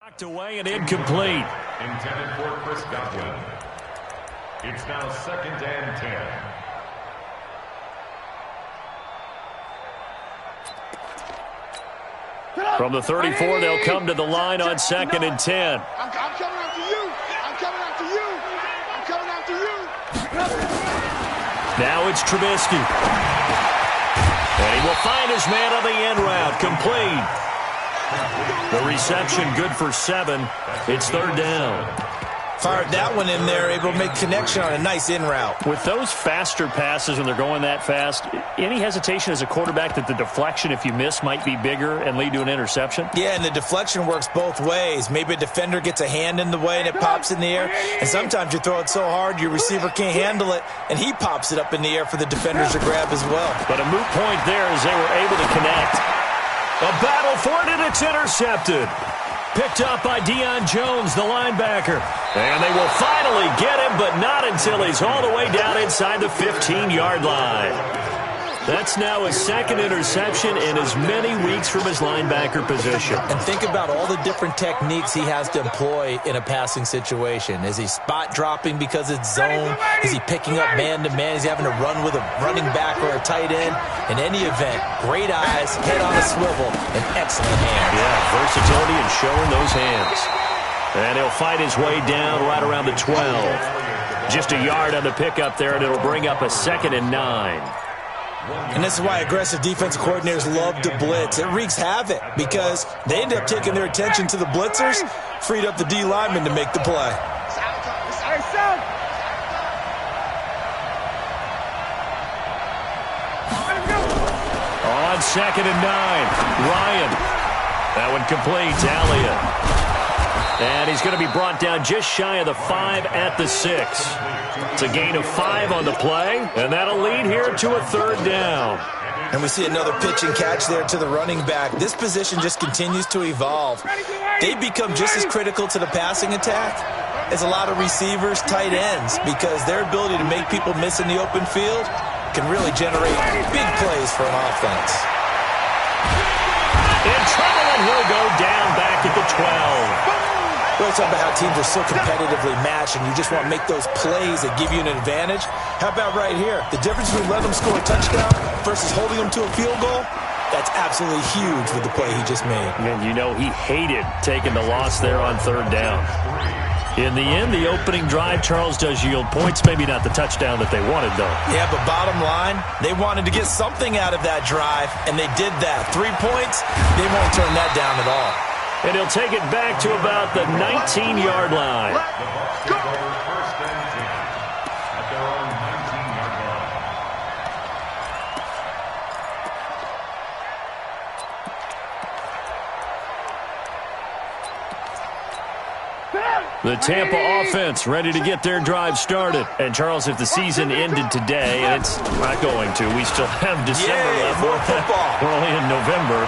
Knocked away and incomplete. Intended for Chris Godwin. It's now 2nd and 10. From the 34, they'll come to the line on 2nd and 10. I'm coming after you. I'm coming after you. I'm coming after you. Now it's Trubisky. And he will find his man on the end route. Complete. The reception good for 7. It's 3rd down. Fired that one in there, able to make connection on a nice in route. With those faster passes when they're going that fast, any hesitation as a quarterback that the deflection, if you miss, might be bigger and lead to an interception? Yeah, and the deflection works both ways. Maybe a defender gets a hand in the way and it pops in the air. And sometimes you throw it so hard your receiver can't handle it, and he pops it up in the air for the defenders to grab as well. But a moot point there as they were able to connect. A battle for it, and it's intercepted. Picked up by Deion Jones, the linebacker. And they will finally get him, but not until he's all the way down inside the 15-yard line. That's now his 2nd interception in as many weeks from his linebacker position. And think about all the different techniques he has to employ in a passing situation. Is he spot dropping because it's zone? Is he picking up man-to-man? Is he having to run with a running back or a tight end? In any event, great eyes, head on a swivel, and excellent hands. Yeah, versatility and showing those hands. And he'll fight his way down right around the 12. Just a yard on the pickup there, and it'll bring up a 2nd and 9. And this is why aggressive defensive coordinators love to blitz. It wreaks havoc because they end up taking their attention to the blitzers, freed up the D lineman to make the play. On 2nd and 9, Ryan. That one complete, Elliott. And he's going to be brought down just shy of the 5 at the 6. It's a gain of 5 on the play, and that'll lead here to a 3rd down. And we see another pitch and catch there to the running back. This position just continues to evolve. They become just as critical to the passing attack as a lot of receivers, tight ends, because their ability to make people miss in the open field can really generate big plays for an offense. In trouble, and he'll go down back at the 12. We always talk about how teams are so competitively matched and you just want to make those plays that give you an advantage. How about right here? The difference between letting them score a touchdown versus holding them to a field goal, that's absolutely huge with the play he just made. And you know he hated taking the loss there on 3rd down. In the end, the opening drive, Charles, does yield points. Maybe not the touchdown that they wanted, though. Yeah, but bottom line, they wanted to get something out of that drive, and they did that. 3 points, they won't turn that down at all. And he'll take it back to about the 19-yard line. The Tampa offense ready to get their drive started. And, Charles, if the season ended today, and it's not going to, we still have December left. More football. We're only in November.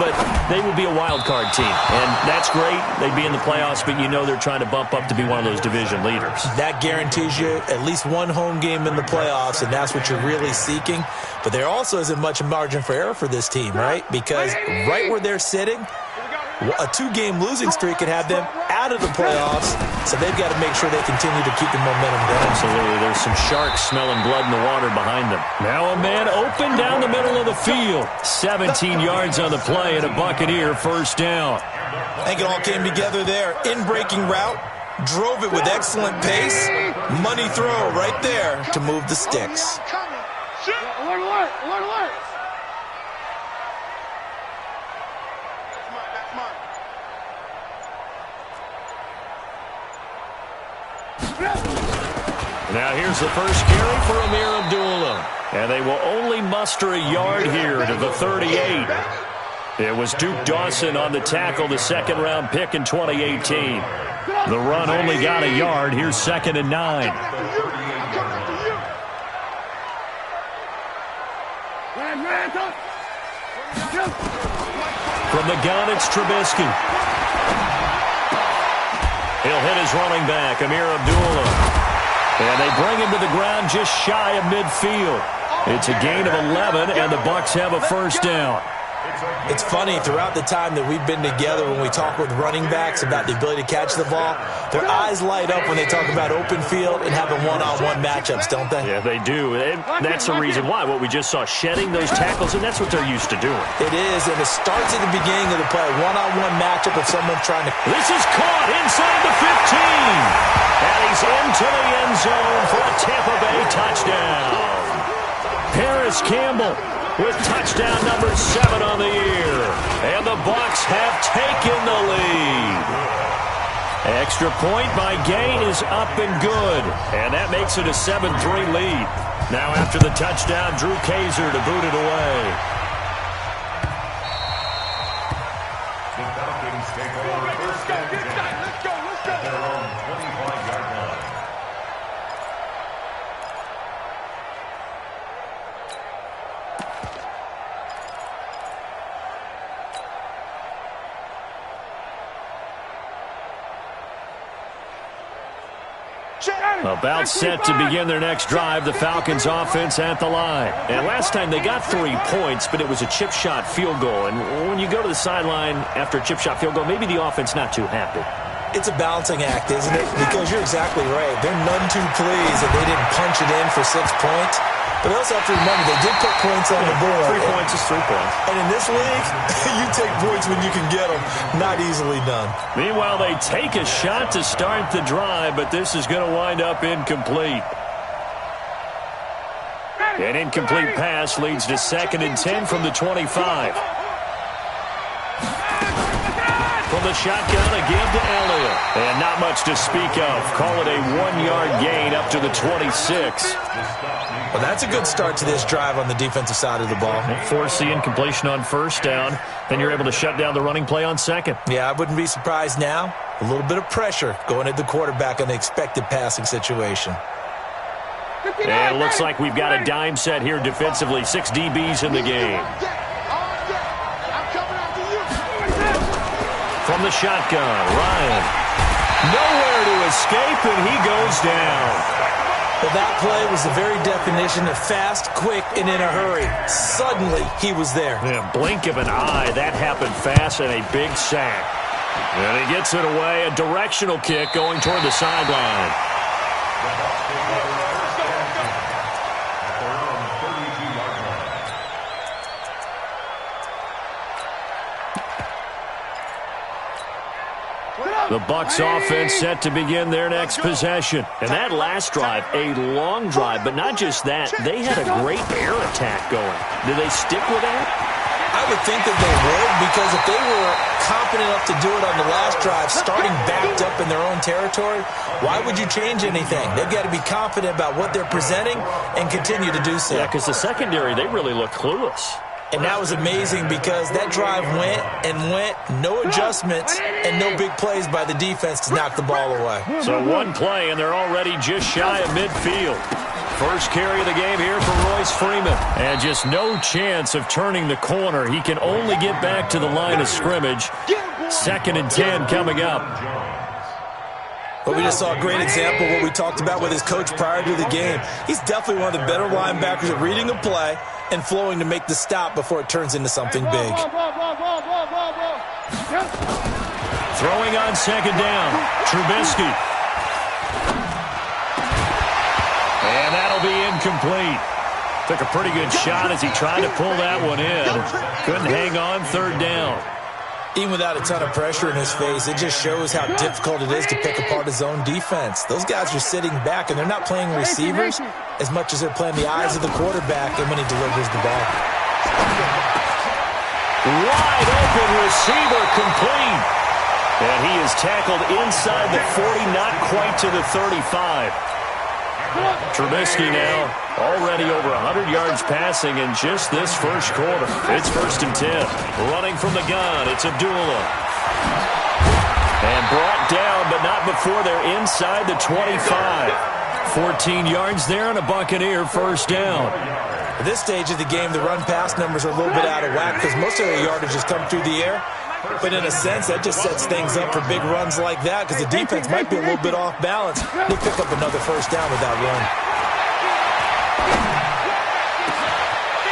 But they would be a wild card team. And that's great. They'd be in the playoffs, but you know they're trying to bump up to be one of those division leaders. That guarantees you at least one home game in the playoffs, and that's what you're really seeking. But there also isn't much margin for error for this team, right? Because right where they're sitting, a 2-game losing streak could have them out of the playoffs, so they've got to make sure they continue to keep the momentum going. Absolutely. There's some sharks smelling blood in the water behind them. Now a man open down the middle of the field. 17 yards on the play and a Buccaneer 1st down. I think it all came together there. In-breaking route, drove it with excellent pace. Money throw right there to move the sticks. Alert, alert, alert. Now here's the first carry for Amir Abdullah. And they will only muster a yard here to the 38. It was Duke Dawson on the tackle, the 2nd-round pick in 2018. The run only got a yard. Here's 2nd and 9. From the gun, it's Trubisky. He'll hit his running back, Amir Abdullah. And they bring him to the ground just shy of midfield. It's a gain of 11, and the Bucs have a 1st down. It's funny, throughout the time that we've been together, when we talk with running backs about the ability to catch the ball, their eyes light up when they talk about open field and having one-on-one matchups, don't they? Yeah, they do. And that's the reason why. What we just saw, shedding those tackles, and that's what they're used to doing. It is, and it starts at the beginning of the play. One-on-one matchup if someone's trying to... This is caught inside the 15. And he's into the end zone for a Tampa Bay touchdown. Paris Campbell with touchdown number 7 on the year. And the Bucs have taken the lead. Extra point by Gain is up and good. And that makes it a 7-3 lead. Now after the touchdown, Drew Kaiser to boot it away. The Falcons take over first and 10. Let's go. At their own 25-yard line. About set to begin their next drive, the Falcons offense at the line. And last time they got 3 points, but it was a chip shot field goal. And when you go to the sideline after a chip shot field goal, maybe the offense not too happy. It's a balancing act, isn't it? Because you're exactly right. They're none too pleased that they didn't punch it in for 6 points. But they also have to remember they did put points on the board. 3 points is 3 points. And in this league, you take points when you can get them. Not easily done. Meanwhile, they take a shot to start the drive, but this is going to wind up incomplete. An incomplete pass leads to 2nd and 10 from the 25. From the shotgun, a give to Elliott. And not much to speak of. Call it a 1-yard gain up to the 26. Well, that's a good start to this drive on the defensive side of the ball. Force the incompletion on 1st down. Then you're able to shut down the running play on 2nd. Yeah, I wouldn't be surprised now. A little bit of pressure going at the quarterback on the expected passing situation. And it looks like we've got a dime set here defensively. 6 DBs in the game. From the shotgun, Ryan. Nowhere to escape, and he goes down. Well, that play was the very definition of fast, quick, and in a hurry. Suddenly, he was there. Yeah, blink of an eye, that happened fast, and a big sack. And he gets it away, a directional kick going toward the sideline. The Bucs offense set to begin their next possession. And that last drive, a long drive, but not just that. They had a great air attack going. Do they stick with that? I would think that they would, because if they were confident enough to do it on the last drive, starting backed up in their own territory, why would you change anything? They've got to be confident about what they're presenting and continue to do so. Yeah, because the secondary, they really look clueless. And that was amazing because that drive went and went, no adjustments, and no big plays by the defense to knock the ball away. So 1 play, and they're already just shy of midfield. First carry of the game here for Royce Freeman. And just no chance of turning the corner. He can only get back to the line of scrimmage. 2nd and 10 coming up. But we just saw a great example of what we talked about with his coach prior to the game. He's definitely one of the better linebackers at reading a play and flowing to make the stop before it turns into something big. Throwing on 2nd down, Trubisky. And that'll be incomplete. Took a pretty good shot as he tried to pull that one in. Couldn't hang on 3rd down. Even without a ton of pressure in his face, it just shows how difficult it is to pick apart his own defense. Those guys are sitting back, and they're not playing receivers as much as they're playing the eyes of the quarterback and when he delivers the ball. Wide open receiver complete. And he is tackled inside the 40, not quite to the 35. Trubisky now already over 100 yards passing in just this first quarter. It's 1st and 10. Running from the gun, it's Abdullah. And brought down, but not before they're inside the 25. 14 yards there and a Buccaneer 1st down. At this stage of the game, the run-pass numbers are a little bit out of whack because most of their yardage has come through the air. But in a sense, that just sets things up for big runs like that because the defense might be a little bit off balance. They pick up another 1st down with that run.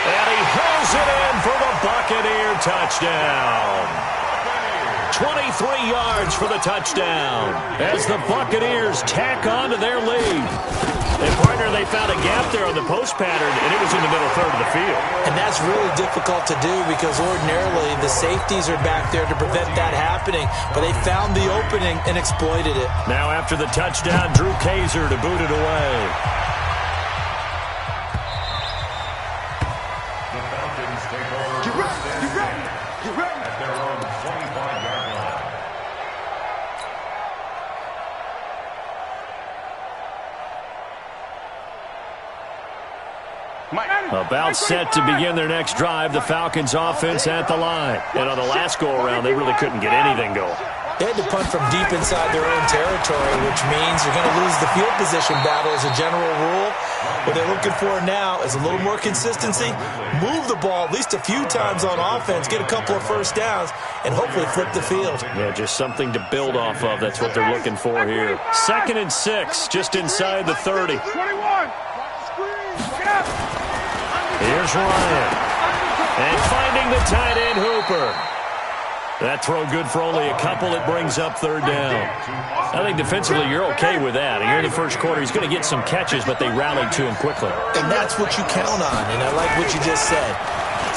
And he hurls Throws it in for the Buccaneer touchdown. 23 yards for the touchdown as the Buccaneers tack on to their lead. And, partner, they found a gap there on the post pattern, and it was in the middle third of the field. And that's really difficult to do because ordinarily the safeties are back there to prevent that happening. But they found the opening and exploited it. Now after the touchdown, Drew Kaiser to boot it away. The Falcons take over. Get ready. At their own 25-yard line. About set to begin their next drive, the Falcons offense at the line. And on the last go-around, they really couldn't get anything going. They had to punt from deep inside their own territory, which means you're going to lose the field position battle as a general rule. What they're looking for now is a little more consistency, move the ball at least a few times on offense, get a couple of first downs, and hopefully flip the field. Yeah, just something to build off of. That's what they're looking for here. 2nd and 6, just inside the 30. 21. Here's Ryan. And finding the tight end, Hooper. That throw good for only a couple. It brings up 3rd down. I think defensively you're okay with that. Here in the first quarter, he's going to get some catches, but they rallied to him quickly. And that's what you count on, and I like what you just said.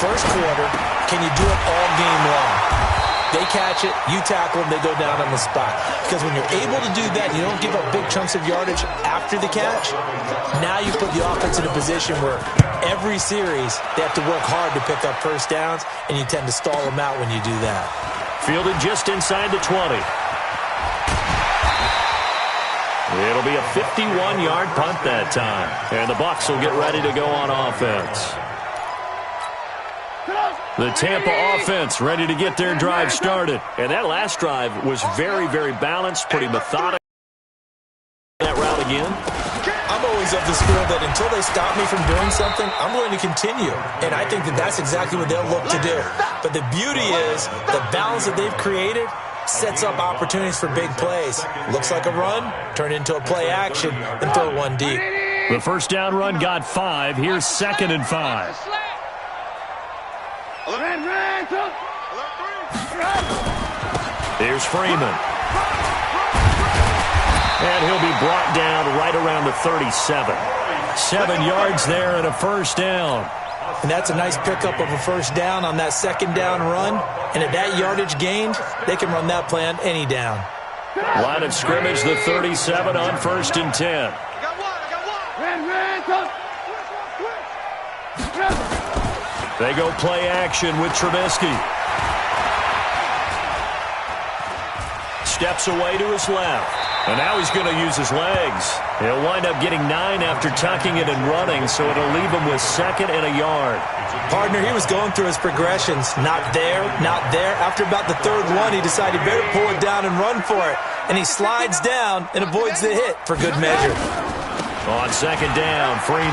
First quarter, can you do it all game long? They catch it, you tackle them, they go down on the spot. Because when you're able to do that, you don't give up big chunks of yardage after the catch. Now you put the offense in a position where every series they have to work hard to pick up first downs, and you tend to stall them out when you do that. Fielded just inside the 20. It'll be a 51-yard punt that time. And the Bucs will get ready to go on offense. The Tampa offense ready to get their drive started. And that last drive was very, very balanced, pretty methodical. That route again. I'm always of the school that until they stop me from doing something, I'm going to continue. And I think that that's exactly what they'll look to do. But the beauty is the balance that they've created sets up opportunities for big plays. Looks like a run, turn into a play action, and throw one deep. The first down run got 5. Here's 2nd and 5. Here's Freeman. And he'll be brought down right around the 37. 7 yards there and a first down. And that's a nice pickup of a first down on that 2nd down run. And at that yardage gained, they can run that play on any down. Line of scrimmage, the 37 on 1st and 10. They go play action with Trubisky. Steps away to his left. And now he's going to use his legs. He'll wind up getting 9 after tucking it and running, so it'll leave him with 2nd and a yard. Partner, he was going through his progressions. Not there, not there. After about the 3rd one, he decided he better pull it down and run for it. And he slides down and avoids the hit for good measure. On 2nd down, Freeman.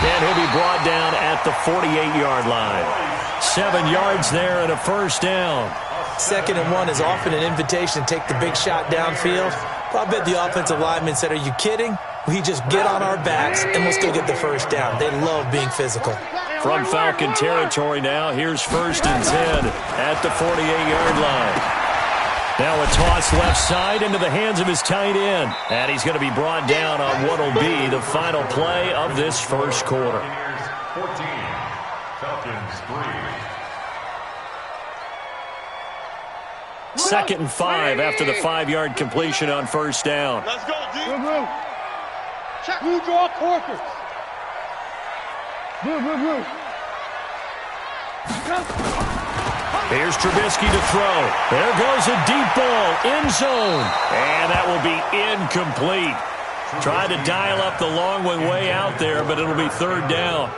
And he'll be brought down at the 48-yard line. 7 yards there and a first down. 2nd and 1 is often an invitation to take the big shot downfield. But I bet the offensive lineman said, are you kidding? We just get on our backs and let's go get the first down. They love being physical. From Falcon territory now, here's 1st and 10 at the 48-yard line. Now a toss left side into the hands of his tight end. And he's going to be brought down on what will be the final play of this first quarter. 14, Falcons 3. 2nd and 5 after the 5-yard completion on first down. Let's go, D. Blue. Check. Blue draw quarters. Blue. Here's Trubisky to throw. There goes a deep ball, end zone. And that will be incomplete. Tried to dial up the long one way out there, but it'll be 3rd down.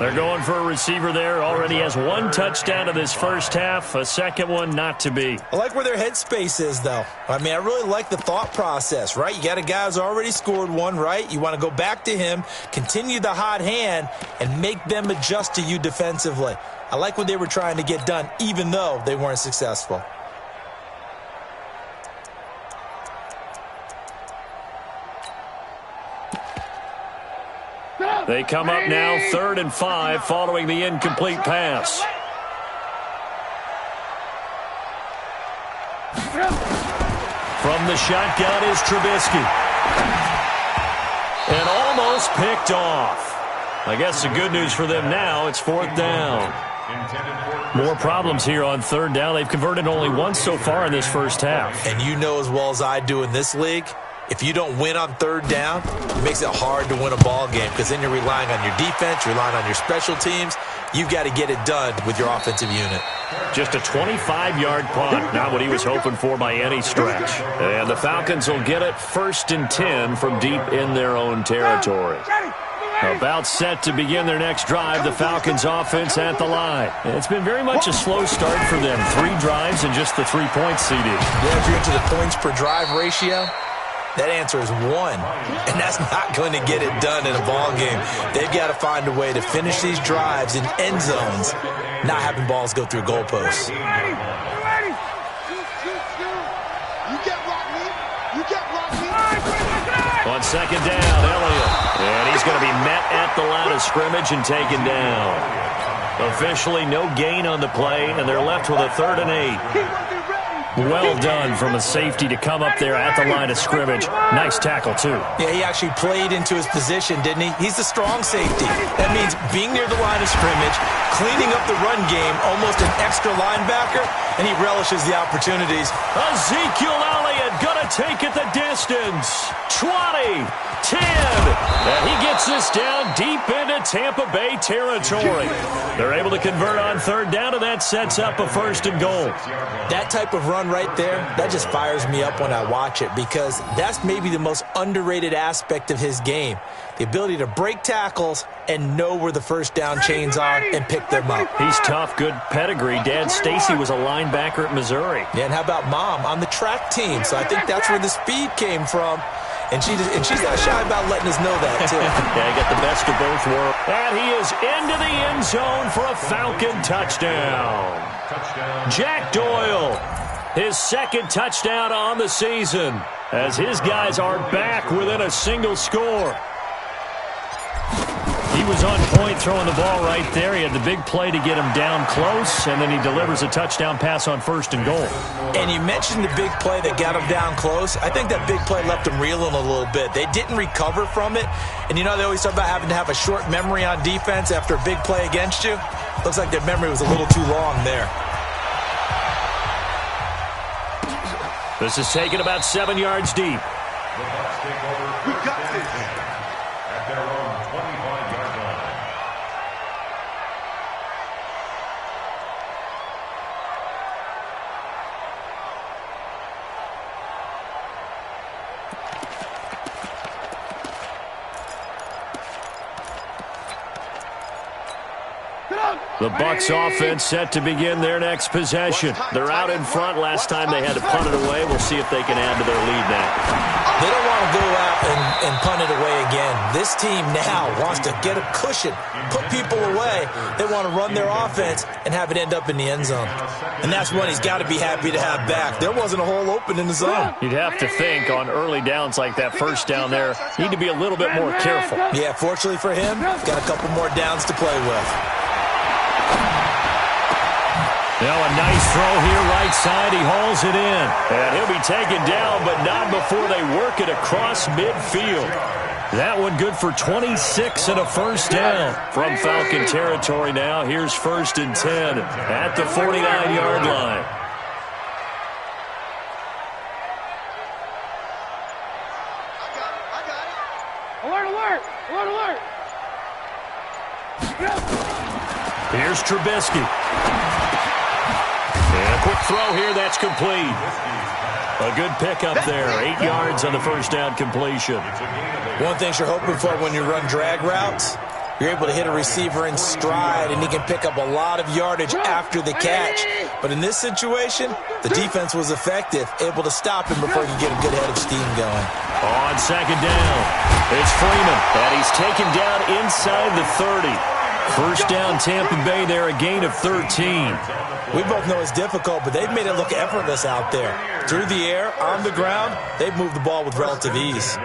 They're going for a receiver there. Already has 1 touchdown in this first half. A 2nd one not to be. I like where their headspace is, though. I mean, I really like the thought process, right? You got a guy who's already scored 1, right? You want to go back to him, continue the hot hand, and make them adjust to you defensively. I like what they were trying to get done, even though they weren't successful. They come up now 3rd and 5 following the incomplete pass. From the shotgun is Trubisky. And almost picked off. I guess the good news for them now, it's 4th down. More problems here on 3rd down. They've converted only once so far in this first half. And you know as well as I do in this league, if you don't win on 3rd down, it makes it hard to win a ball game because then you're relying on your defense, you're relying on your special teams. You've got to get it done with your offensive unit. Just a 25-yard punt, not what he was hoping for by any stretch. And the Falcons will get it 1st and 10 from deep in their own territory. About set to begin their next drive, the Falcons offense at the line. It's been very much a slow start for them. 3 drives and just the 3 points CD. Yeah, if you're into the points per drive ratio, that answer is 1. And that's not going to get it done in a ball game. They've got to find a way to finish these drives in end zones, not having balls go through goalposts. You get Rodney. You get Rodney. On 2nd down, Elliott. And he's going to be met at the line of scrimmage and taken down. Officially no gain on the play, and they're left with a 3rd and 8. Well done from a safety to come up there at the line of scrimmage. Nice tackle, too. Yeah, he actually played into his position, didn't he? He's the strong safety. That means being near the line of scrimmage, cleaning up the run game, almost an extra linebacker, and he relishes the opportunities. Ezekiel Elliott going to take it the distance. 20, 10, and he gets this down deep into Tampa Bay territory. They're able to convert on 3rd down, and that sets up a 1st and goal. That type of run right there, that just fires me up when I watch it because that's maybe the most underrated aspect of his game. The ability to break tackles and know where the 1st down chains are and pick them up. He's tough, good pedigree. Dad Stacy was a linebacker at Missouri. Yeah, and how about Mom on the track team? So I think that's where the speed came from. And she's not shy about letting us know that, too. Yeah, got the best of both worlds. And he is into the end zone for a Falcon touchdown. Jack Doyle, his 2nd touchdown on the season, as his guys are back within a single score. He was on point throwing the ball right there. He had the big play to get him down close, and then he delivers a touchdown pass on 1st and goal. And you mentioned the big play that got him down close. I think that big play left him reeling a little bit. They didn't recover from it. And you know they always talk about having to have a short memory on defense after a big play against you. Looks like their memory was a little too long there. This is taken about 7 yards deep. We got this. At their own 25-yard line. The Bucs offense set to begin their next possession. They're out in front. Last time they had to punt it away. We'll see if they can add to their lead now. They don't want to go out and punt it away again. This team now wants to get a cushion, put people away. They want to run their offense and have it end up in the end zone. And that's one he's got to be happy to have back. There wasn't a hole open in the zone. You'd have to think on early downs like that 1st down there, need to be a little bit more careful. Yeah, fortunately for him, got a couple more downs to play with. Now a nice throw here right side. He hauls it in. And he'll be taken down, but not before they work it across midfield. That one good for 26 and a 1st down. From Falcon territory now, here's 1st and 10 at the 49-yard line. Alert, alert! Alert, alert! Here's Trubisky. And a quick throw here, that's complete. A good pickup there, 8 yards on the 1st down completion. One thing you're hoping for when you run drag routes, you're able to hit a receiver in stride, and he can pick up a lot of yardage after the catch. But in this situation, the defense was effective, able to stop him before he could get a good head of steam going. On 2nd down, it's Freeman, and he's taken down inside the 30. 1st down Tampa Bay there, a gain of 13. We both know it's difficult, but they've made it look effortless out there. Through the air, on the ground, they've moved the ball with relative ease.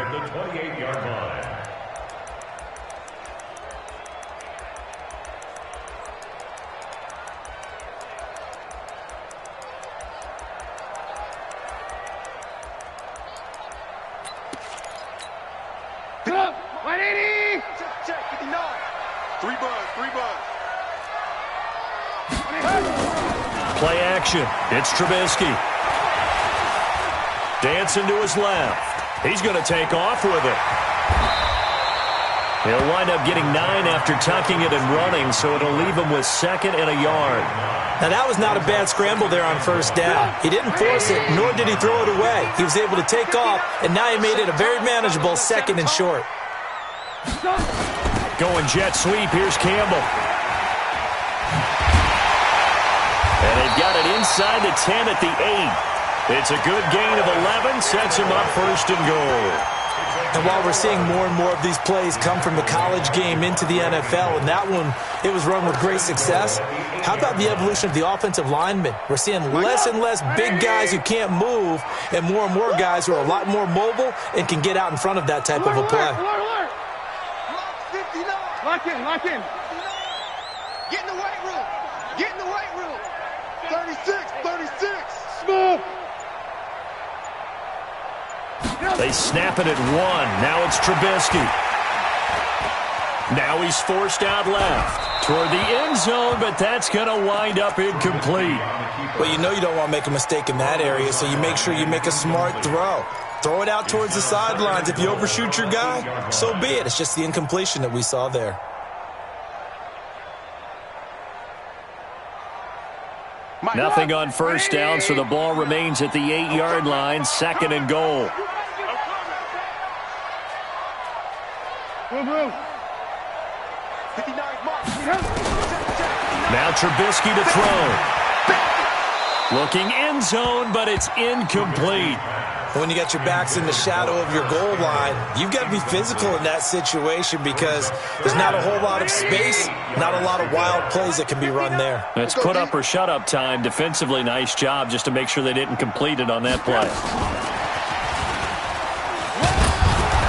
Three buzz. Play action. It's Trubisky. Dancing to his left. He's going to take off with it. He'll wind up getting 9 after tucking it and running, so it'll leave him with 2nd and a yard. Now, that was not a bad scramble there on 1st down. He didn't force it, nor did he throw it away. He was able to take off, and now he made it a very manageable 2nd and short. Going jet sweep. Here's Campbell. And they've got it inside the 10 at the 8. It's a good gain of 11. Sets him up 1st and goal. And while we're seeing more and more of these plays come from the college game into the NFL, and that one, it was run with great success, how about the evolution of the offensive linemen? We're seeing less and less big guys who can't move and more guys who are a lot more mobile and can get out in front of that type of a play. Lock in. Get in the weight room. 36. Smooth. They snap it at 1. Now it's Trubisky. Now he's forced out left toward the end zone, but that's going to wind up incomplete. Well, you know you don't want to make a mistake in that area, so you make sure you make a smart throw. Throw it out towards the sidelines. If you overshoot your guy, so be it. It's just the incompletion that we saw there. Nothing on 1st down, so the ball remains at the 8-yard line, 2nd and goal. Now Trubisky to throw. Looking end zone, but it's incomplete. When you got your backs in the shadow of your goal line, you've got to be physical in that situation because there's not a whole lot of space, not a lot of wild plays that can be run there. It's put up or shut up time. Defensively, nice job just to make sure they didn't complete it on that play.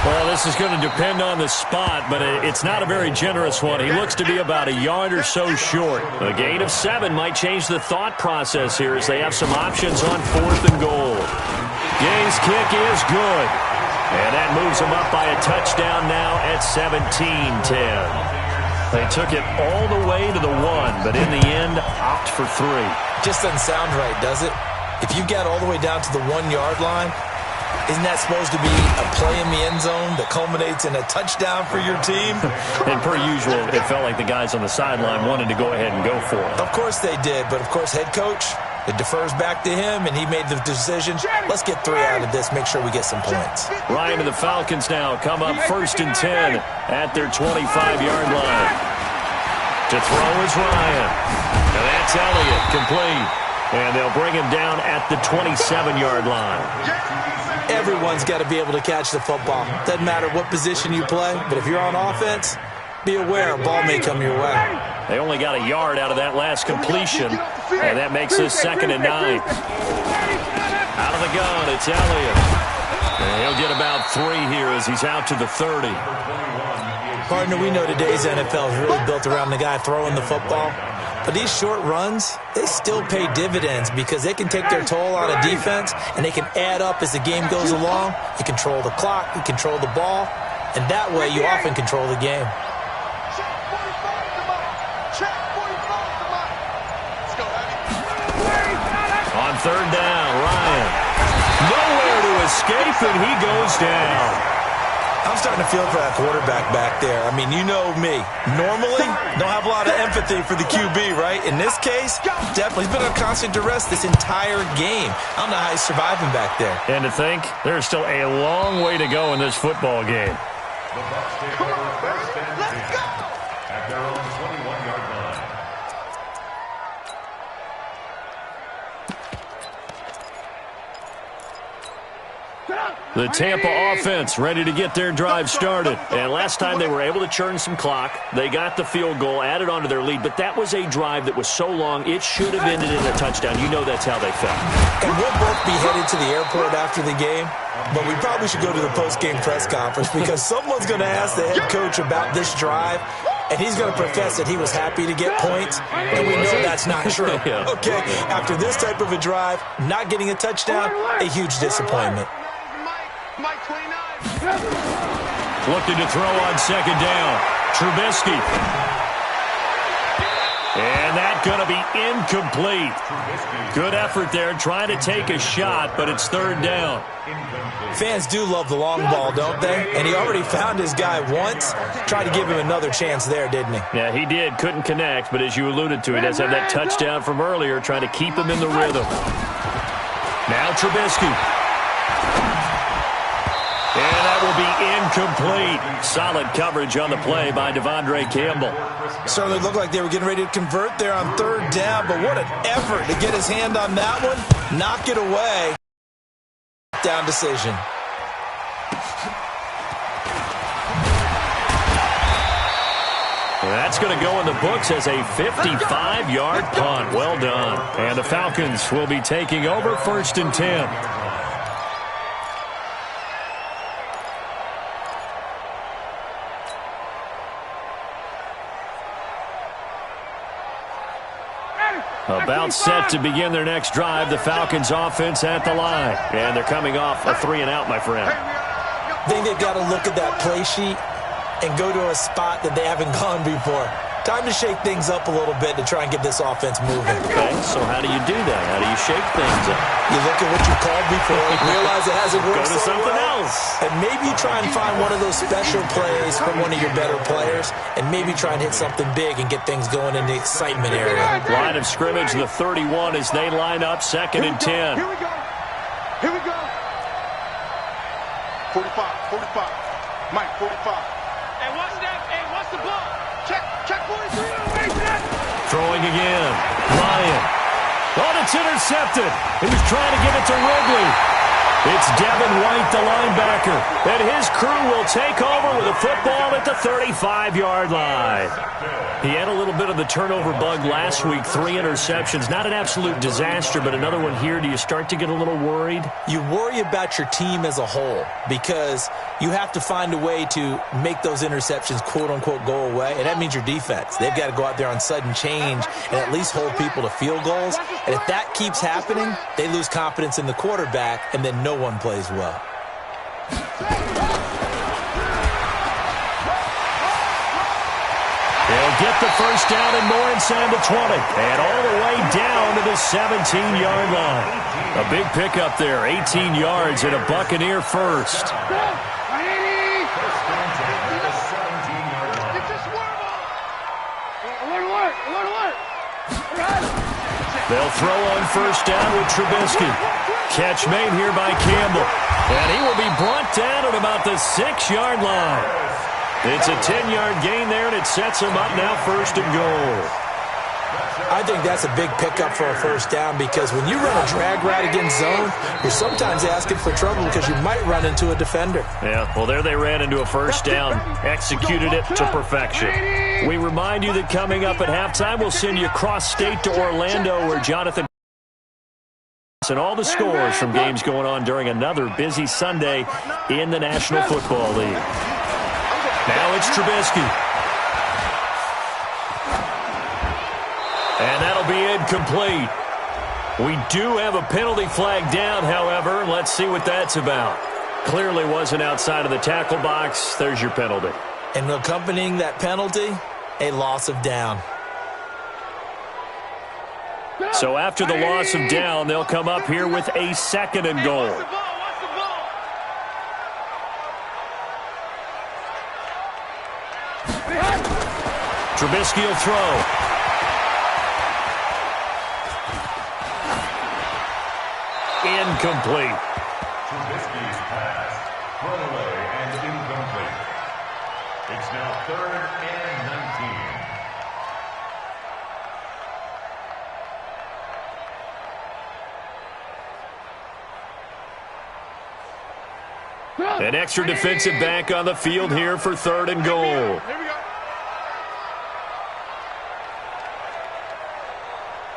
Well, this is going to depend on the spot, but it's not a very generous one. He looks to be about a yard or so short. A gain of 7 might change the thought process here as they have some options on 4th and goal. Gay's kick is good. And that moves him up by a touchdown now at 17-10. They took it all the way to the 1, but in the end, opt for 3. Just doesn't sound right, does it? If you get all the way down to the 1-yard line, isn't that supposed to be a play in the end zone that culminates in a touchdown for your team? And per usual, it felt like the guys on the sideline wanted to go ahead and go for it. Of course they did, but of course head coach, it defers back to him, and he made the decision, let's get 3 out of this, make sure we get some points. Ryan and the Falcons now come up 1st and 10 at their 25-yard line. To throw is Ryan. And that's Elliott, complete. And they'll bring him down at the 27-yard line. Everyone's got to be able to catch the football. Doesn't matter what position you play, but if you're on offense, be aware a ball may come your way. They only got a yard out of that last completion, and that makes this 2nd and 9. Out of the gun, it's Elliott. And he'll get about 3 here as he's out to the 30. Partner, we know today's NFL is really built around the guy throwing the football. But these short runs, they still pay dividends because they can take their toll on a defense, and they can add up as the game goes along. You control the clock, you control the ball, and that way you often control the game. On 3rd down, Ryan. Nowhere to escape, and he goes down. I'm starting to feel for that quarterback back there. I mean, you know me. Normally, don't have a lot of empathy for the QB, right? In this case, definitely. He's been under constant duress this entire game. I don't know how he's surviving back there. And to think, there's still a long way to go in this football game. The Bucs take over 1st and 10 at their own 21-yard line. The Tampa offense ready to get their drive started. And last time they were able to churn some clock. They got the field goal, added onto their lead. But that was a drive that was so long, it should have ended in a touchdown. You know that's how they felt. And we'll both be headed to the airport after the game. But we probably should go to the post-game press conference because someone's going to ask the head coach about this drive. And he's going to profess that he was happy to get points. And we know that's not true. Yeah. Okay, after this type of a drive, not getting a touchdown, a huge disappointment. Mike 29. Looking to throw on 2nd down. Trubisky. And that's going to be incomplete. Good effort there trying to take a shot, but it's third down. Fans do love the long ball, don't they? And he already found his guy once. Tried to give him another chance there, didn't he? Yeah, he did. Couldn't connect, but as you alluded to, he does have that touchdown from earlier, trying to keep him in the rhythm. Now Trubisky. And that will be incomplete. Solid coverage on the play by Devondre Campbell. Certainly looked like they were getting ready to convert there on third down, but what an effort to get his hand on that one. Knock it away. Down decision. That's going to go in the books as a 55-yard punt. Well done. And the Falcons will be taking over 1st and 10. About set to begin their next drive, the Falcons offense at the line. And they're coming off a 3-and-out, my friend. I think they've got to look at that play sheet and go to a spot that they haven't gone before. Time to shake things up a little bit to try and get this offense moving. Okay, so how do you do that? How do you shake things up? You look at what you called before, realize it hasn't worked Go to so something well, else. and maybe you try and find one of those special plays from one of your better players, and maybe try and hit something big and get things going in the excitement area. Line of scrimmage, the 31 as they line up, 2nd and 10. Here we go. Here we go. 45, 45. Mike, 45. Hey, what's that? Hey, what's the ball? Check 43. Throwing again. Ryan. Oh, it's intercepted. He was trying to give it to Wrigley. It's Devin White, the linebacker. And his crew will take over with a football at the 35-yard line. He had a little bit of the turnover bug last week. 3 interceptions. Not an absolute disaster, but another one here. Do you start to get a little worried? You worry about your team as a whole because you have to find a way to make those interceptions, quote-unquote, go away, and that means your defense. They've got to go out there on sudden change and at least hold people to field goals, and if that keeps happening, they lose confidence in the quarterback, and then no one plays well. They'll get the first down and more inside the 20. And all the way down to the 17-yard line. A big pickup there, 18 yards and a Buccaneer first. They'll throw on first down with Trubisky. Catch made here by Campbell. And he will be brought down at about the 6-yard line. It's a 10-yard gain there, and it sets him up now 1st and goal. I think that's a big pickup for a first down because when you run a drag route against zone, you're sometimes asking for trouble because you might run into a defender. Yeah, well, there they ran into a first down, executed it to perfection. We remind you that coming up at halftime, we'll send you cross-state to Orlando where Jonathan and all the scores from games going on during another busy Sunday in the National Football League. Now it's Trubisky. And that'll be incomplete. We do have a penalty flag down, however. Let's see what that's about. Clearly wasn't outside of the tackle box. There's your penalty. And accompanying that penalty, a loss of down. So after the loss of down, they'll come up here with a 2nd and goal. Trubisky will throw. Incomplete. Trubisky's pass. Thrown away and incomplete. It's now 3rd and 19. An extra defensive back on the field here for 3rd and goal. Here we go.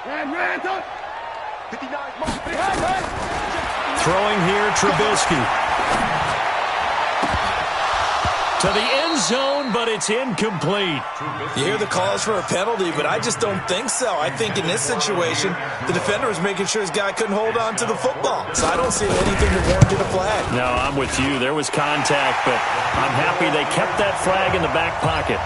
Ran, 59. Throwing here, Trubisky. To the end zone, but it's incomplete. You hear the calls for a penalty, but I just don't think so. I think in this situation, the defender was making sure his guy couldn't hold on to the football. So I don't see anything that warranted a flag. No, I'm with you. There was contact, but I'm happy they kept that flag in the back pocket.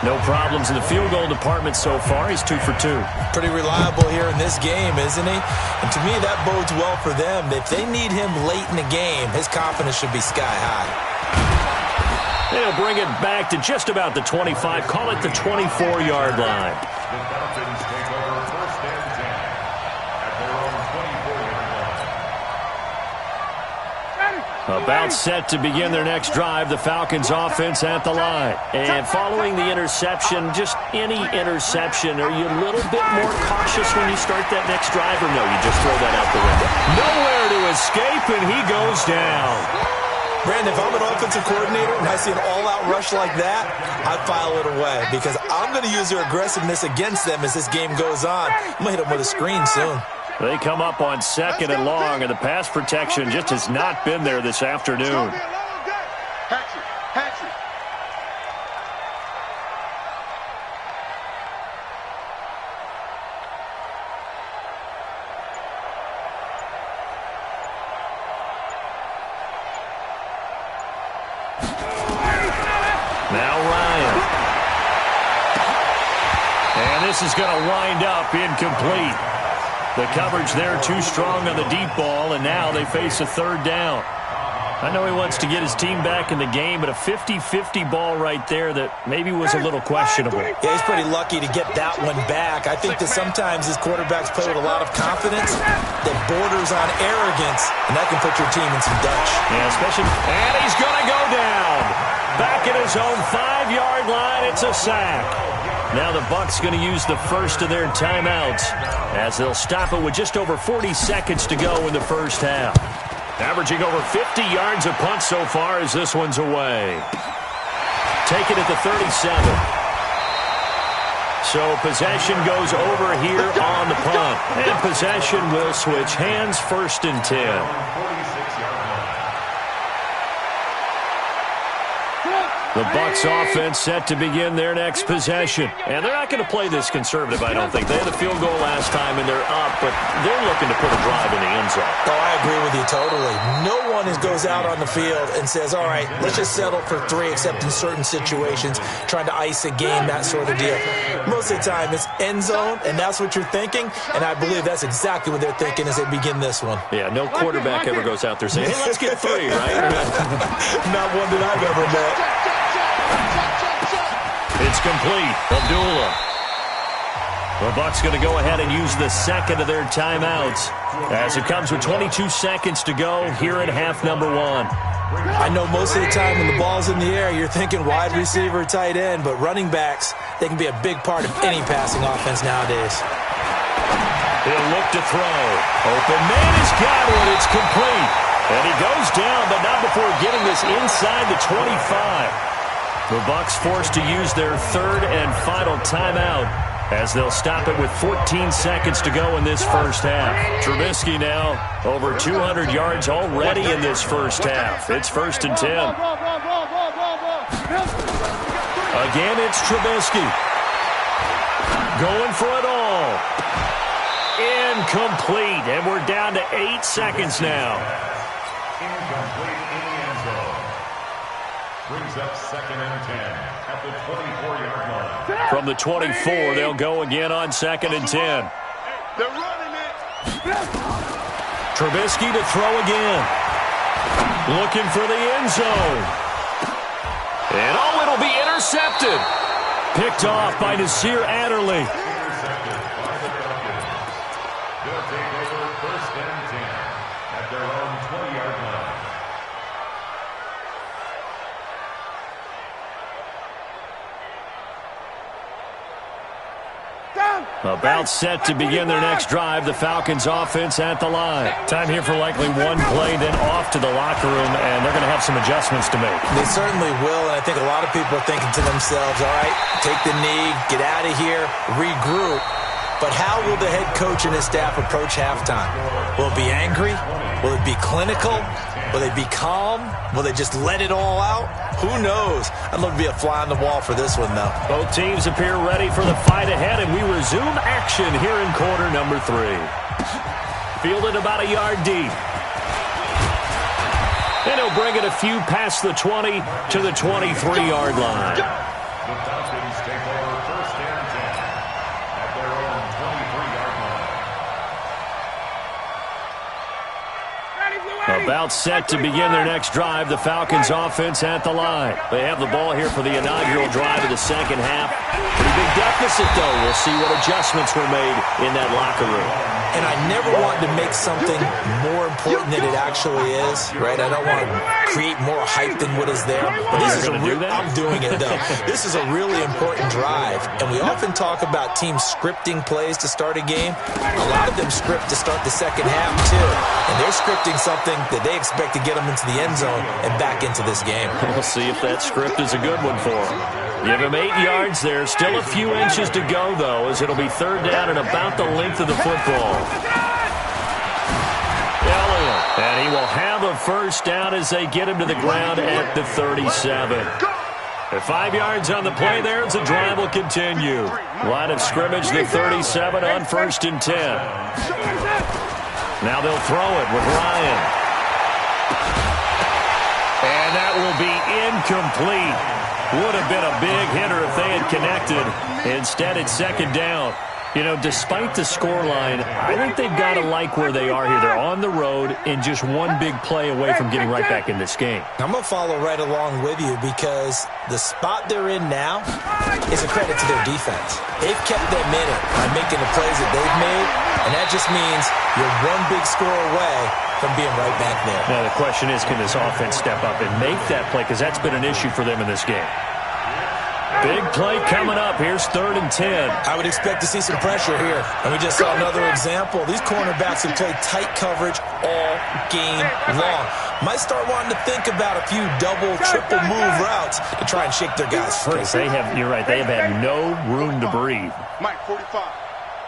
No problems in the field goal department so far. He's 2 for 2. Pretty reliable here in this game, isn't he? And to me, that bodes well for them. If they need him late in the game, his confidence should be sky high. They'll bring it back to just about the 25. Call it the 24-yard line. The Falcons take over first and 10 at their own 24-yard line. About set to begin their next drive, the Falcons offense at the line. And following the interception, just any interception, are you a little bit more cautious when you start that next drive, or no, you just throw that out the window? Nowhere to escape, and he goes down. Brandon, if I'm an offensive coordinator and I see an all-out rush like that, I file it away because I'm going to use their aggressiveness against them as this game goes on. I'm going to hit them with a screen soon. They come up on 2nd and long, and the pass protection just has not been there this afternoon. Now Ryan. And this is going to wind up incomplete. The coverage there too strong on the deep ball, and now they face a 3rd down. I know he wants to get his team back in the game, but a 50-50 ball right there that maybe was a little questionable. Yeah, he's pretty lucky to get that one back. I think that sometimes his quarterbacks play with a lot of confidence that borders on arrogance, and that can put your team in some Dutch. Yeah, especially, and he's going to go down. Back at his own 5-yard line, it's a sack. Now the Bucs going to use the first of their timeouts as they'll stop it with just over 40 seconds to go in the first half. Averaging over 50 yards a punt so far as this one's away. Take it at the 37. So possession goes over here on the punt. And possession will switch hands, 1st and 10. The Bucs offense set to begin their next possession. And they're not going to play this conservative, I don't think. They had a field goal last time, and they're up, but they're looking to put a drive in the end zone. Oh, I agree with you totally. No one goes out on the field and says, all right, let's just settle for 3, except in certain situations, trying to ice a game, that sort of deal. Most of the time, it's end zone, and that's what you're thinking, and I believe that's exactly what they're thinking as they begin this one. Yeah, no quarterback ever goes out there saying, hey, let's get 3, right? Not one that I've ever met. It's complete. Abdullah. The Bucs going to go ahead and use the second of their timeouts as it comes with 22 seconds to go here at half number 1. I know most of the time when the ball's in the air, you're thinking wide receiver, tight end, but running backs, they can be a big part of any passing offense nowadays. He'll look to throw. Open man has got it. It's complete. And he goes down, but not before getting this inside the 25. The Bucs forced to use their 3rd and final timeout as they'll stop it with 14 seconds to go in this first half. Trubisky now over 200 yards already in this first half. It's 1st and 10. Again, it's Trubisky. Going for it all. Incomplete, and we're down to 8 seconds now. Incomplete in the end zone. Brings up 2nd and 10 at the 24-yard line. From the 24, they'll go again on 2nd and 10. They're running it. Trubisky to throw again. Looking for the end zone. And oh, it'll be intercepted. Picked off by Nasir Adderley. Intercepted by the Falcons. They'll take over 1st and 10 at their own 20-yard line. About set to begin their next drive, the Falcons offense at the line. Time here for likely one play, then off to the locker room, and they're going to have some adjustments to make. They certainly will, and I think a lot of people are thinking to themselves, all right, take the knee, get out of here, regroup. But how will the head coach and his staff approach halftime? Will it be angry? Will it be clinical? Will they be calm? Will they just let it all out? Who knows? I'd love to be a fly on the wall for this one, though. Both teams appear ready for the fight ahead, and we resume action here in quarter number 3. Fielded about a yard deep. And he'll bring it a few past the 20 to the 23-yard line. The Falcons take About set to begin their next drive, the Falcons offense at the line. They have the ball here for the inaugural drive of the second half. Pretty big deficit, though. We'll see what adjustments were made in that locker room. And I never want to make something more important than it actually is, right? I don't want to create more hype than what is there. But this is I'm doing it, though. This is a really important drive. And we often talk about teams scripting plays to start a game. A lot of them script to start the second half, too. And they're scripting something that they expect to get them into the end zone and back into this game. We'll see if that script is a good one for them. Give him 8 yards there. Still a few inches to go, though, as it'll be third down and about the length of the football. Elliott, and he will have a first down as they get him to the ground at the 37. At 5 yards on the play there as the drive will continue. Line of scrimmage, the 37 on 1st and 10. Now they'll throw it with Ryan. And that will be incomplete. Would have been a big hitter if they had connected. Instead, it's second down. You know, despite the scoreline, I think they've got to like where they are here. They're on the road and just one big play away from getting right back in this game. I'm going to follow right along with you because the spot they're in now is a credit to their defense. They've kept them in it by making the plays that they've made, and that just means you're one big score away from being right back there. Now, the question is, can this offense step up and make that play? Because that's been an issue for them in this game. Big play coming up. Here's 3rd and 10. I would expect to see some pressure here. And we just saw another example. These cornerbacks have played tight coverage all game long. Might start wanting to think about a few double, triple move routes to try and shake their guys free. They have, you're right, they have had no room to breathe. Mike, 45.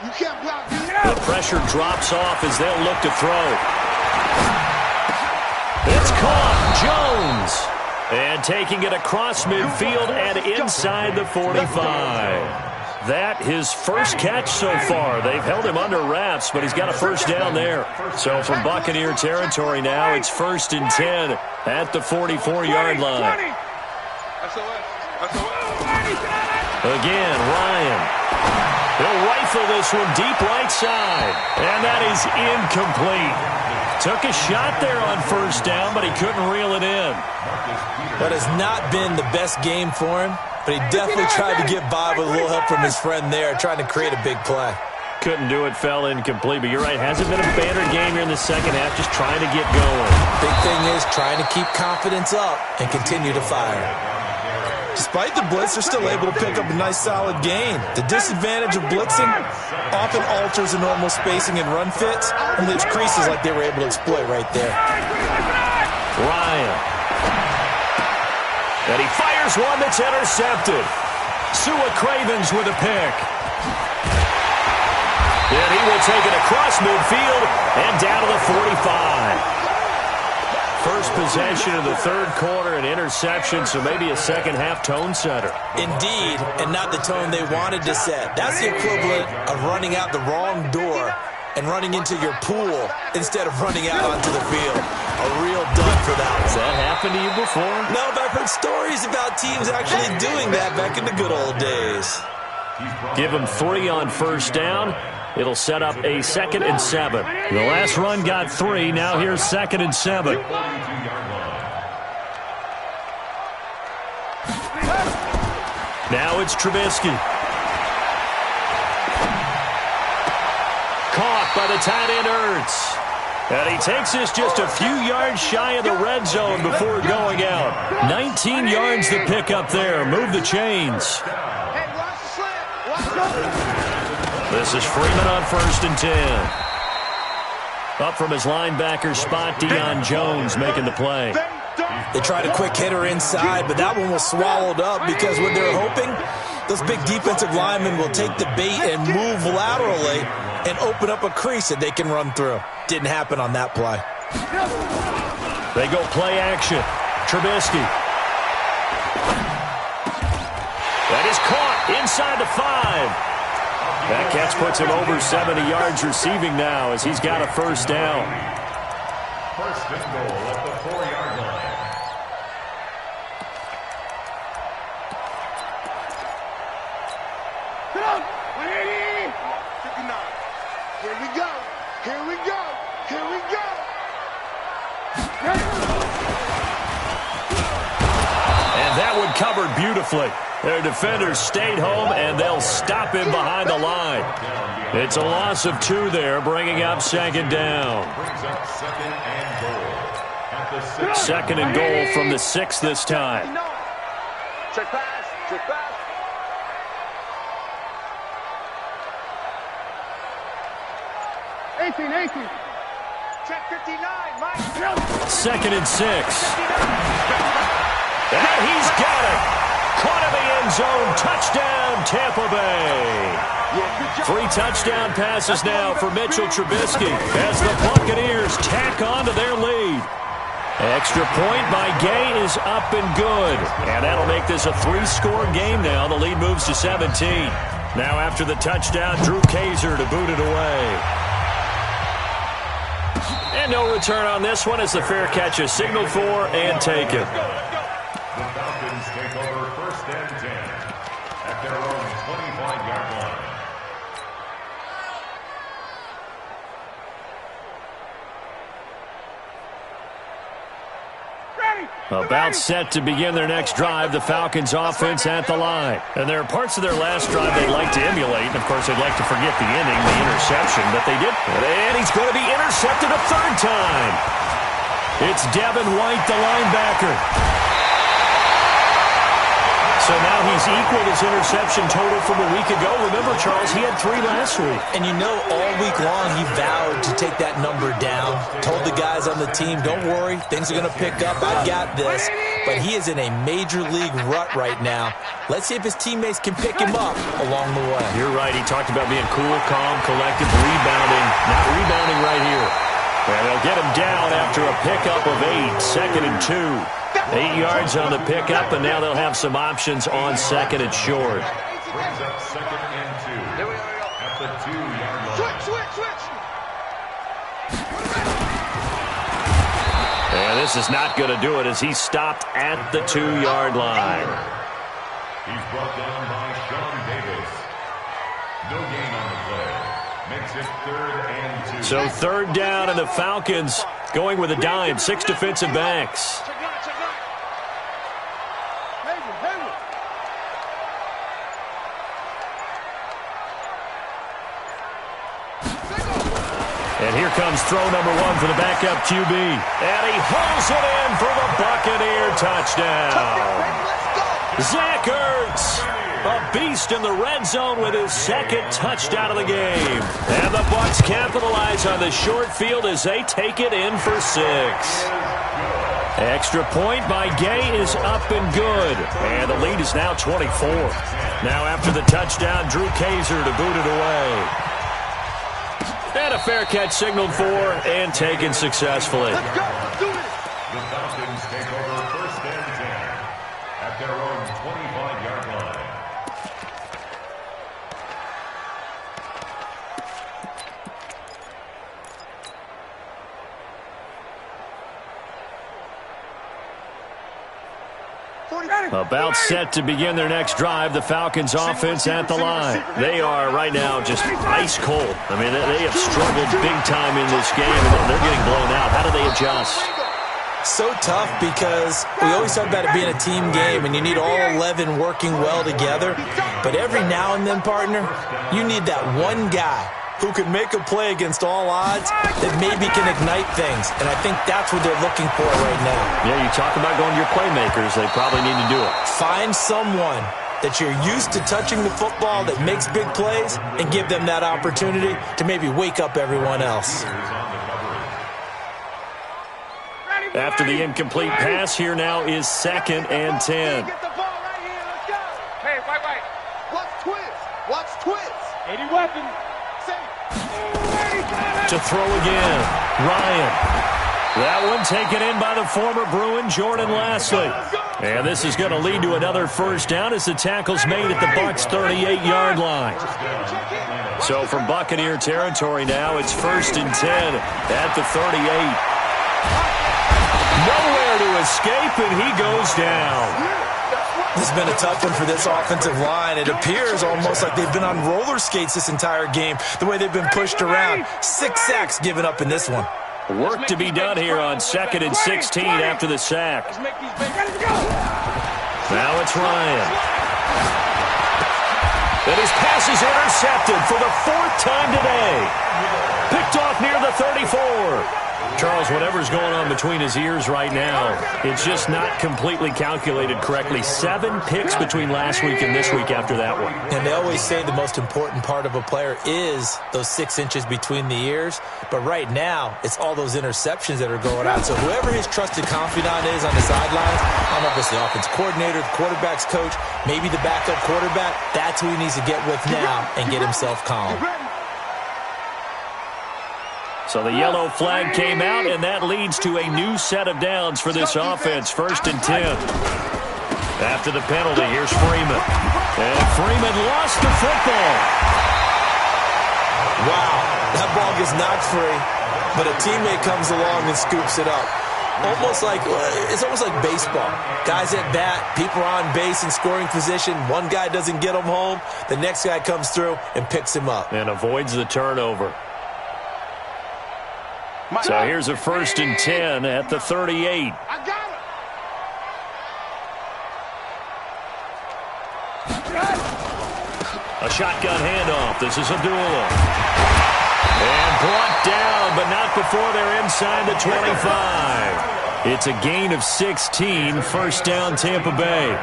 You can't block me. The pressure drops off as they'll look to throw. It's caught. Jones. And taking it across midfield and inside the 45. That his first catch so far. They've held him under wraps, but he's got a first down there. So from Buccaneer territory now, it's 1st and 10 at the 44-yard line. Again, Ryan. He'll rifle this one deep right side. And that is incomplete. Took a shot there on first down, but he couldn't reel it in. That has not been the best game for him, but he definitely tried to get by with a little help from his friend there, trying to create a big play. Couldn't do it, fell incomplete, but you're right, hasn't been a banner game here in the second half, just trying to get going. Big thing is trying to keep confidence up and continue to fire. Despite the blitz, they're still able to pick up a nice solid gain. The disadvantage of blitzing often alters the normal spacing and run fits and leaves creases like they were able to exploit right there. Ryan. And he fires one that's intercepted. Sua Cravens with a pick. And he will take it across midfield and down to the 45. First possession of the third quarter, an interception, so maybe a second-half tone setter. Indeed, and not the tone they wanted to set. That's the equivalent of running out the wrong door and running into your pool instead of running out onto the field. A real dud for that one. Has that happened to you before? No, but I've heard stories about teams actually doing that back in the good old days. Give them 3 on first down. It'll set up a 2nd and 7. The last run got 3. Now here's 2nd and 7. Now it's Trubisky. Caught by the tight end Ertz. And he takes this just a few yards shy of the red zone before going out. 19 yards to pick up there. Move the chains. Hey, watch the slant. Watch the This is Freeman on 1st and 10. Up from his linebacker spot, Deion Jones making the play. They tried a quick hitter inside, but that one was swallowed up because what they're hoping, those big defensive linemen will take the bait and move laterally and open up a crease that they can run through. Didn't happen on that play. They go play action. Trubisky. That is caught inside the 5. That catch puts him over 70 yards receiving now as he's got a first down. First and goal at the 4-yard line. Come on, 180. 59. Here we go. Here we go. Here we go. And that one covered beautifully. Their defenders stayed home, and they'll stop him behind the line. It's a loss of 2 there, bringing up second down. Second and goal from the 6 this time. Check pass. Check pass. Check 59, Mike. Second and 6. And he's got it. Caught in the end zone. Touchdown, Tampa Bay. 3 touchdown passes now for Mitchell Trubisky as the Buccaneers tack on to their lead. Extra point by Gay is up and good. And that'll make this a 3-score game now. The lead moves to 17. Now after the touchdown, Drew Kaiser to boot it away. And no return on this one as the fair catch is signaled for and taken. The Falcons take over 1st and 10 at their own 25-yard line. About set to begin their next drive, the Falcons offense at the line. And there are parts of their last drive they'd like to emulate. And, of course, they'd like to forget the ending, the interception, but they did. And he's going to be intercepted a 3rd time. It's Devin White, the linebacker. So now he's equaled his interception total from a week ago. Remember, Charles, he had 3 last week. And you know, all week long he vowed to take that number down. Told the guys on the team, don't worry, things are going to pick up. I got this. But he is in a major league rut right now. Let's see if his teammates can pick him up along the way. You're right. He talked about being cool, calm, collected, rebounding. Not rebounding right here. And they'll get him down after a pickup of 8. 2nd and 2. 8 yards on the pickup, and now they'll have some options on 2nd and short. Brings up 2nd and 2 at the 2-yard line. Switch. And this is not going to do it as he's stopped at the 2-yard line. He's brought down by Sean Davis. No gain on the play. Makes it 3rd and 2. So 3rd down, and the Falcons going with a dime. 6 defensive backs. And here comes throw number 1 for the backup QB. And he hauls it in for the Buccaneer touchdown. Zach Ertz, a beast in the red zone with his 2nd touchdown of the game. And the Bucs capitalize on the short field as they take it in for 6. Extra point by Gay is up and good. And the lead is now 24. Now after the touchdown, Drew Kaiser to boot it away. And a fair catch signaled for and taken successfully. The Falcons take over 1st and 10 at their own 25-yard line. About set to begin their next drive, the Falcons offense at the line. They are right now just ice cold. I mean, they have struggled big time in this game, and they're getting blown out. How do they adjust? So tough because we always talk about it being a team game, and you need all 11 working well together. But every now and then, partner, you need that one guy who can make a play against all odds that maybe can ignite things. And I think that's what they're looking for right now. Yeah, you talk about going to your playmakers. They probably need to do it. Find someone that you're used to touching the football that makes big plays and give them that opportunity to maybe wake up everyone else. After the incomplete pass, here now is 2nd and 10. Get the ball right here. Let's go. Hey, wait. Watch twist. 80 weapons. To throw again, Ryan. That one taken in by the former Bruin, Jordan Lasley. And this is going to lead to another 1st down as the tackle's made at the Bucs' 38-yard line. So from Buccaneer territory now, it's 1st and 10 at the 38. Nowhere to escape, and he goes down. This has been a tough one for this offensive line. It appears almost like they've been on roller skates this entire game, the way they've been pushed around. 6 sacks given up in this one. Work to be done here on 2nd and 16 after the sack. Now it's Ryan. And his pass is intercepted for the 4th time today. Picked off near the 34. Charles, whatever's going on between his ears right now, it's just not completely calculated correctly. 7 picks between last week and this week after that one. And they always say the most important part of a player is those 6 inches between the ears. But right now, it's all those interceptions that are going on. So whoever his trusted confidant is on the sidelines, I don't know if it's the offense coordinator, the quarterback's coach, maybe the backup quarterback, that's who he needs to get with now and get himself calm. So the yellow flag came out, and that leads to a new set of downs for this offense. 1st and 10. After the penalty, here's Freeman. And Freeman lost the football. Wow, that ball gets knocked free, but a teammate comes along and scoops it up. It's almost like baseball. Guys at bat, people are on base in scoring position. One guy doesn't get him home. The next guy comes through and picks him up. And avoids the turnover. So here's a 1st and 10 at the 38. A shotgun handoff. This is Abdullah. And brought down, but not before they're inside the 25. It's a gain of 16, 1st down Tampa Bay.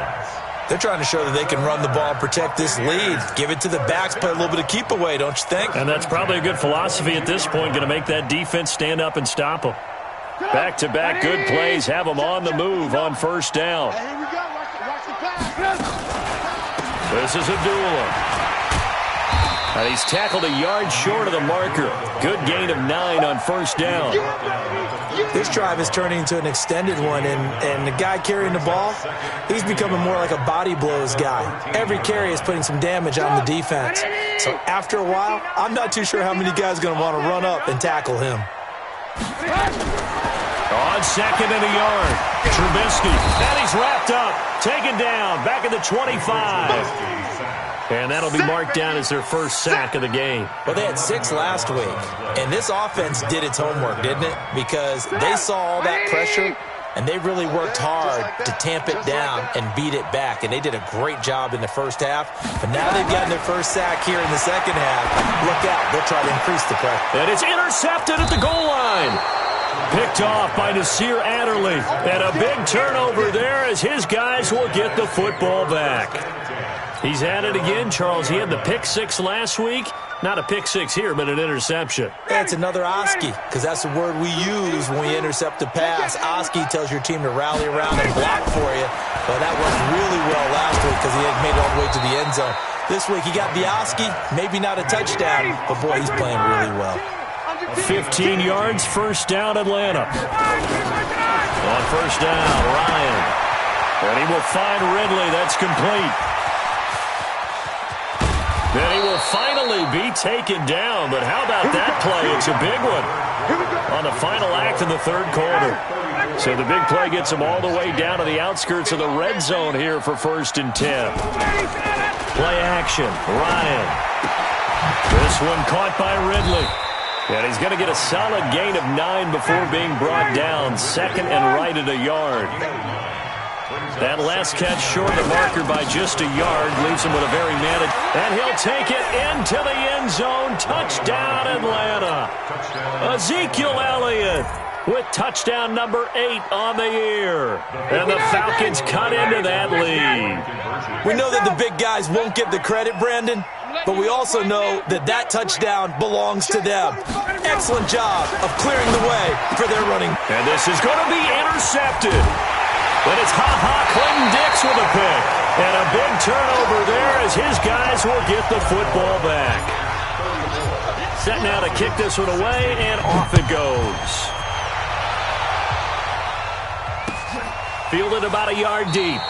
They're trying to show that they can run the ball and protect this lead. Give it to the backs, play a little bit of keep away, don't you think? And that's probably a good philosophy at this point, going to make that defense stand up and stop them. Back-to-back good plays have them on the move on 1st down. Here we go. Watch the pass. This is Abdullah. And he's tackled a yard short of the marker. Good gain of 9 on 1st down. This drive is turning into an extended one, and the guy carrying the ball, he's becoming more like a body blows guy. Every carry is putting some damage on the defense. So after a while, I'm not too sure how many guys are going to want to run up and tackle him. On 2nd and a yard, Trubisky. And he's wrapped up, taken down, back at the 25. And that'll be marked down as their 1st sack of the game. Well, they had 6 last week, and this offense did its homework, didn't it? Because they saw all that pressure, and they really worked hard to tamp it down and beat it back. And they did a great job in the 1st half. But now they've gotten their 1st sack here in the 2nd half. Look out. They'll try to increase the pressure. And it's intercepted at the goal line. Picked off by Nasir Adderley. And a big turnover there as his guys will get the football back. He's at it again, Charles. He had the pick 6 last week. Not a pick 6 here, but an interception. That's another Oski, because that's the word we use when we intercept a pass. Oski tells your team to rally around and block for you. Well, that worked really well last week because he had made it all the way to the end zone. This week he got the Oski, maybe not a touchdown, but boy, he's playing really well. 15 yards, 1st down Atlanta. On 1st down, Ryan. And he will find Ridley. That's complete. Then he will finally be taken down. But how about that play? It's a big one on the final act of the 3rd quarter. So the big play gets him all the way down to the outskirts of the red zone here for 1st and 10. Play action. Ryan. This one caught by Ridley. And he's going to get a solid gain of 9 before being brought down. 2nd and right at a yard. That last catch short of the marker by just a yard leaves him with a very managed. And he'll take it into the end zone. Touchdown, Atlanta. Ezekiel Elliott with touchdown number 8 on the year. And the Falcons cut into that lead. We know that the big guys won't get the credit, Brandon, but we also know that that touchdown belongs to them. Excellent job of clearing the way for their running. And this is going to be intercepted. But it's Clinton Dix with a pick. And a big turnover there as his guys will get the football back. Set now to kick this one away, and off it goes. Fielded about a yard deep.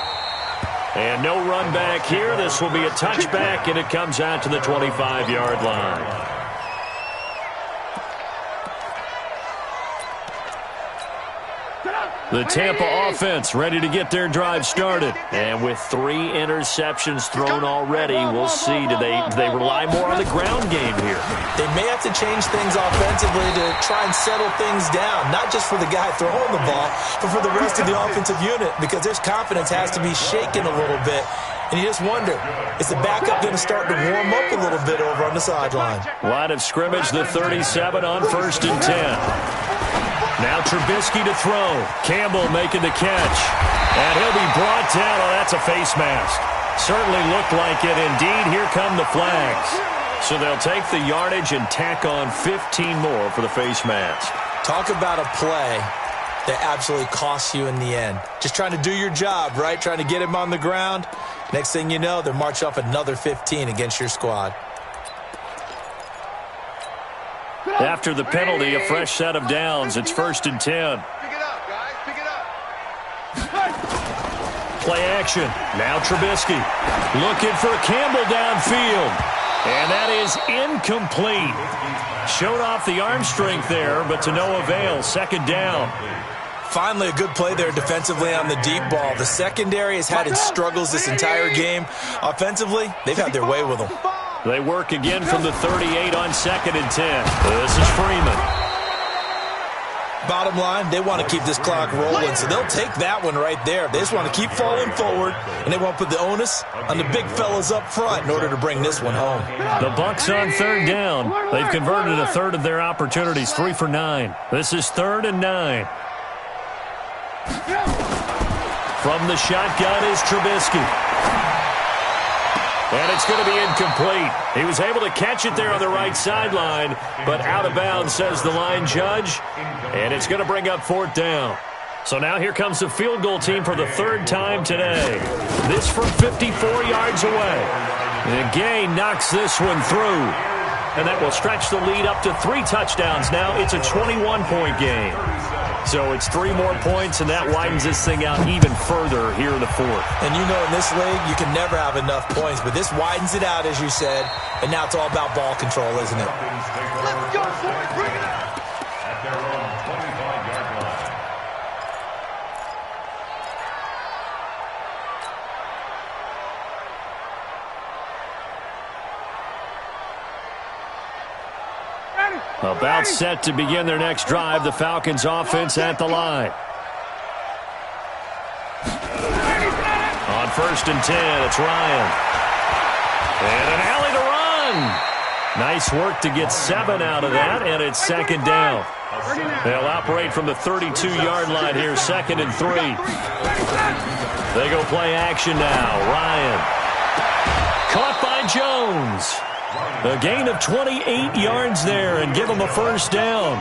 And no run back here. This will be a touchback, and it comes out to the 25-yard line. The Tampa offense ready to get their drive started. And with 3 interceptions thrown already, we'll see. Do they rely more on the ground game here? They may have to change things offensively to try and settle things down, not just for the guy throwing the ball, but for the rest of the offensive unit, because their confidence has to be shaken a little bit. And you just wonder, is the backup going to start to warm up a little bit over on the sideline? Line of scrimmage, the 37 on 1st and 10. Now Trubisky to throw. Campbell making the catch. And he'll be brought down. Oh, that's a face mask. Certainly looked like it. Indeed, here come the flags. So they'll take the yardage and tack on 15 more for the face mask. Talk about a play that absolutely costs you in the end. Just trying to do your job, right? Trying to get him on the ground. Next thing you know, they're marching off another 15 against your squad. After the penalty, a fresh set of downs. It's 1st and 10. Pick it up, guys. Pick it up. Play action. Now Trubisky looking for Campbell downfield. And that is incomplete. Showed off the arm strength there, but to no avail. 2nd down. Finally, a good play there defensively on the deep ball. The secondary has had its struggles this entire game. Offensively, they've had their way with them. They work again from the 38 on 2nd and 10. This is Freeman. Bottom line, they want to keep this clock rolling, so they'll take that one right there. They just want to keep falling forward, and they want to put the onus on the big fellas up front in order to bring this one home. The Bucs on 3rd down. They've converted a third of their opportunities, 3 for 9. This is 3rd and 9. From the shotgun is Trubisky. And it's going to be incomplete. He was able to catch it there on the right sideline, but out of bounds, says the line judge. And it's going to bring up 4th down. So now here comes the field goal team for the 3rd time today. This from 54 yards away. And Gay knocks this one through. And that will stretch the lead up to 3 touchdowns now. It's a 21-point game. So it's 3 more points, and that widens this thing out even further here in the 4th. And you know in this league, you can never have enough points, but this widens it out, as you said, and now it's all about ball control, isn't it? Let's go, boys. Bring it up. At their own 25-yard line. About set to begin their next drive. The Falcons offense at the line. On 1st and 10, it's Ryan. And an alley to run. Nice work to get 7 out of that, and it's 2nd down. They'll operate from the 32-yard line here, 2nd and 3. They go play action now. Ryan. Caught by Jones. A gain of 28 yards there and give him a 1st down.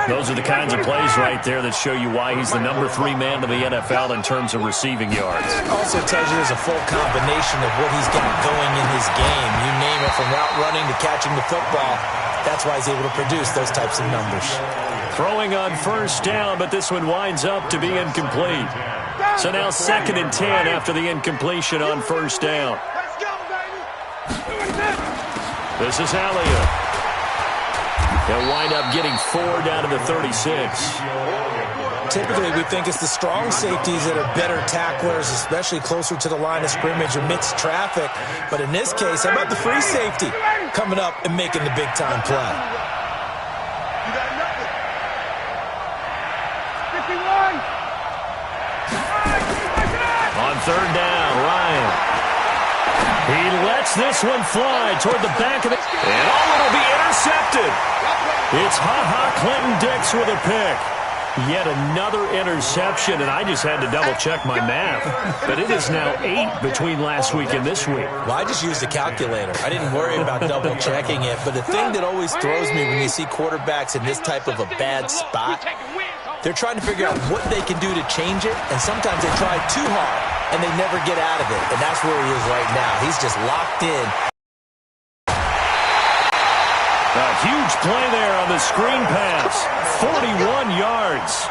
Those are the kinds of plays right there that show you why he's the number 3 man to the NFL in terms of receiving yards. Also tells you there's a full combination of what he's got going in his game. You name it, from route running to catching the football. That's why he's able to produce those types of numbers. Throwing on 1st down, but this one winds up to be incomplete. So now 2nd and 10 after the incompletion on 1st down. This is Elliott. He'll wind up getting 4 down to the 36. Typically, we think it's the strong safeties that are better tacklers, especially closer to the line of scrimmage amidst traffic. But in this case, how about the free safety coming up and making the big-time play? You got nothing. 51. On 3rd down, Ryan. He lets this one fly toward the back of it. And it'll be intercepted. It's Clinton-Dix with a pick. Yet another interception, and I just had to double-check my math. But it is now 8 between last week and this week. Well, I just used a calculator. I didn't worry about double-checking it. But the thing that always throws me when you see quarterbacks in this type of a bad spot, they're trying to figure out what they can do to change it, and sometimes they try too hard, and they never get out of it. And that's where he is right now. He's just locked in. A huge play there on the screen pass. 41 yards.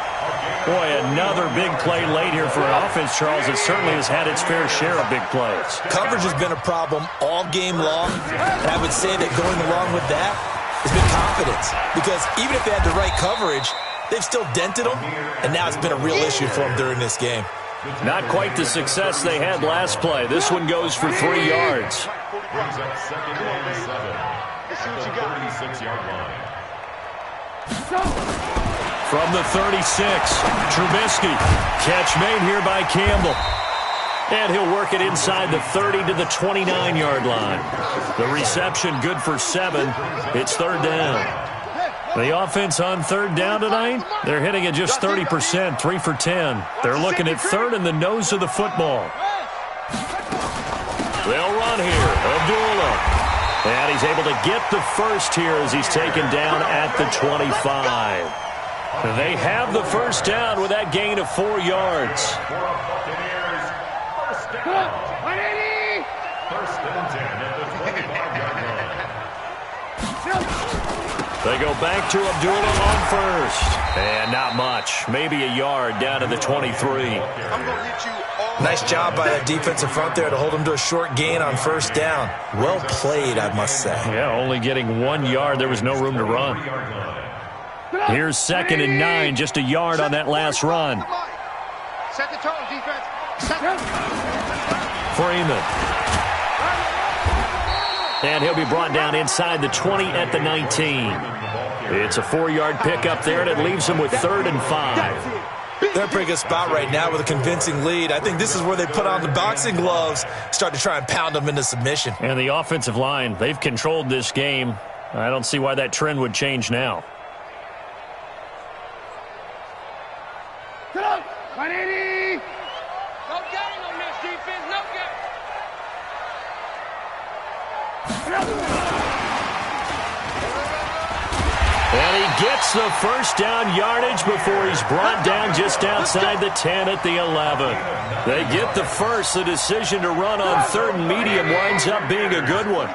Boy, another big play late here for an offense, Charles. It certainly has had its fair share of big plays. Coverage has been a problem all game long, and I would say that going along with that has been confidence. Because even if they had the right coverage, They've still dented them, and now it's been a real issue for them during this game. Not quite the success they had last play. This one goes for 3 yards. Brings up second and 7 at the 36-yard line. From the 36, Trubisky. Catch made here by Campbell. And he'll work it inside the 30 to the 29-yard line. The reception good for 7. It's third down. The offense on third down tonight, they're hitting at just 30%, 3 for 10. They're looking at third in the nose of the football. They'll run here. Abdullah. And he's able to get the first here as he's taken down at the 25. They have the first down with that gain of 4 yards. First and 10 at the 25-yard line. They go back to Abdullah on first. And not much. Maybe a yard down to the 23. Nice job by that defensive front there to hold him to a short gain on first down. Well played, I must say. Yeah, only getting 1 yard. There was no room to run. Here's second and 9, just a yard on that last run. Set the tone, defense. Freeman. And he'll be brought down inside the 20 at the 19. It's a 4-yard pickup there, and it leaves him with 3rd and 5. They're in a pretty good spot right now with a convincing lead. I think this is where they put on the boxing gloves, start to try and pound them into submission. And the offensive line, they've controlled this game. I don't see why that trend would change now. Get up, 180. No game on this defense, no game. And he gets the first down yardage before he's brought down just outside the 10 at the 11. They get the first. The decision to run on 3rd and medium winds up being a good one.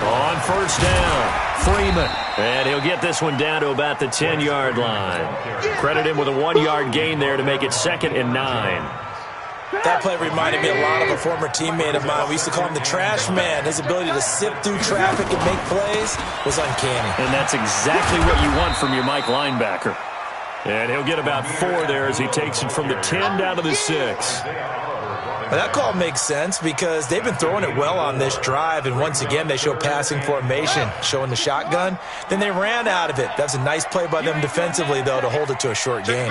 On first down, Freeman. And he'll get this one down to about the 10-yard line. Credit him with a 1-yard gain there to make it 2nd and 9. That play reminded me a lot of a former teammate of mine. We used to call him the trash man. His ability to sift through traffic and make plays was uncanny. And that's exactly what you want from your Mike linebacker. And he'll get about 4 there as he takes it from the 10 down to the 6. Well, that call makes sense because they've been throwing it well on this drive, and once again they show passing formation, showing the shotgun. Then they ran out of it. That's a nice play by them defensively, though, to hold it to a short game.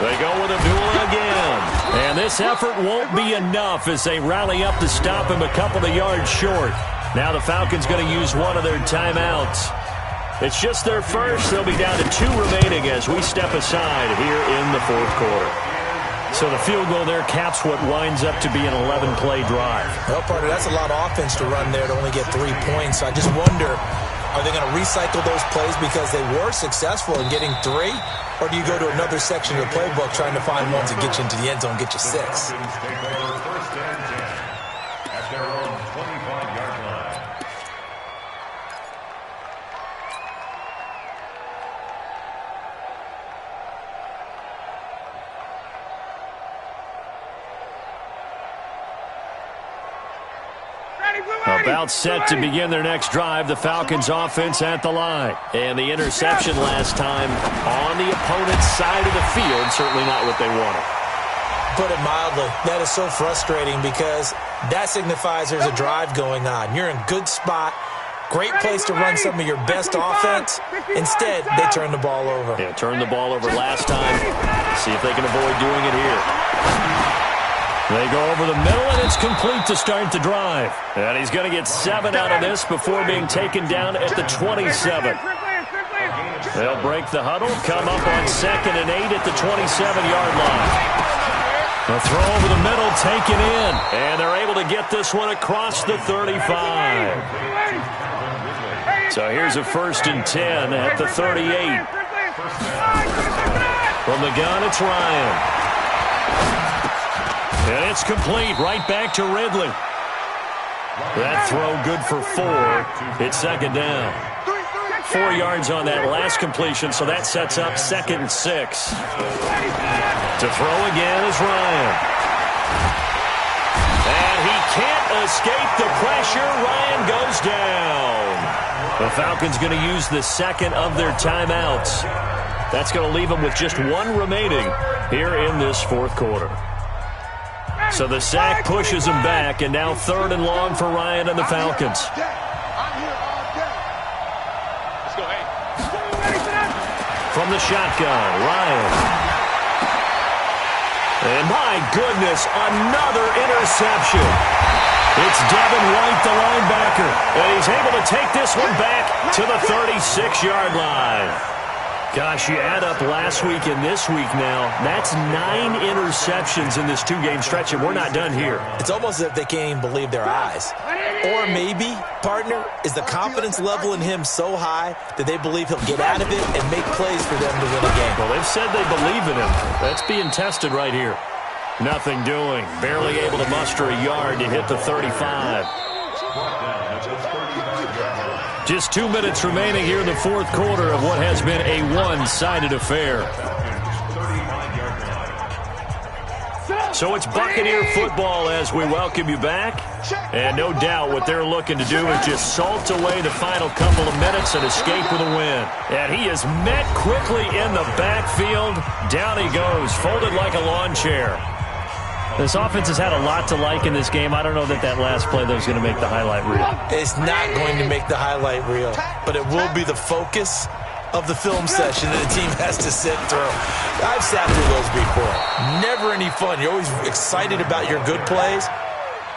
They go with Abdullah again. And this effort won't be enough as they rally up to stop him a couple of yards short. Now the Falcons going to use one of their timeouts. It's just their first. They'll be down to 2 remaining as we step aside here in the 4th quarter. So the field goal there caps what winds up to be an 11-play drive. Well, partner, that's a lot of offense to run there to only get 3 points. I just wonder, are they going to recycle those plays because they were successful in getting 3? Or do you go to another section of the playbook trying to find ones that get you into the end zone, get you 6? Take over first and 10 at their own 25-yard line. About set to begin their next drive, the Falcons offense at the line. And the interception last time on the opponent's side of the field, certainly not what they wanted. Put it mildly, that is so frustrating because that signifies there's a drive going on. You're in good spot, great place to run some of your best offense. Instead, they turn the ball over. Yeah, turned the ball over last time. See if they can avoid doing it here. They go over the middle, and it's complete to start the drive. And he's going to get 7 out of this before being taken down at the 27. They'll break the huddle, come up on 2nd and 8 at the 27-yard line. The throw over the middle, taken in. And they're able to get this one across the 35. So here's a 1st and 10 at the 38. From the gun, it's Ryan. And it's complete right back to Ridley. That throw good for 4. It's 2nd down. 4 yards on that last completion, so that sets up 2nd and 6. To throw again is Ryan. And he can't escape the pressure. Ryan The Falcons going to use the second of their timeouts. That's going to leave them with just one remaining here in this fourth quarter. So the sack pushes them back, and now 3rd and long for Ryan and the Falcons. From the shotgun, Ryan. And my goodness, another interception. It's Devin White, the linebacker, and he's able to take this one back to the 36-yard line. Gosh, you add up last week and this week now, that's 9 interceptions in this 2-game stretch, and we're not done here. It's almost as if they can't even believe their eyes. Or maybe, partner, is the confidence level in him so high that they believe he'll get out of it and make plays for them to win a game. Well, they've said they believe in him. That's being tested right here. Nothing doing. Barely able to muster a yard to hit the 35. Just 2 minutes remaining here in the fourth quarter of what has been a one-sided affair. So it's Buccaneer football as we welcome you back. And no doubt what they're looking to do is just salt away the final couple of minutes and escape with a win. And he is met quickly in the backfield. Down he goes, folded like a lawn chair. This offense has had a lot to like in this game. I don't know that last play, though, is going to make the highlight reel. It's not going to make the highlight reel, but it will be the focus of the film session that the team has to sit through. I've sat through those before. Never any fun. You're always excited about your good plays,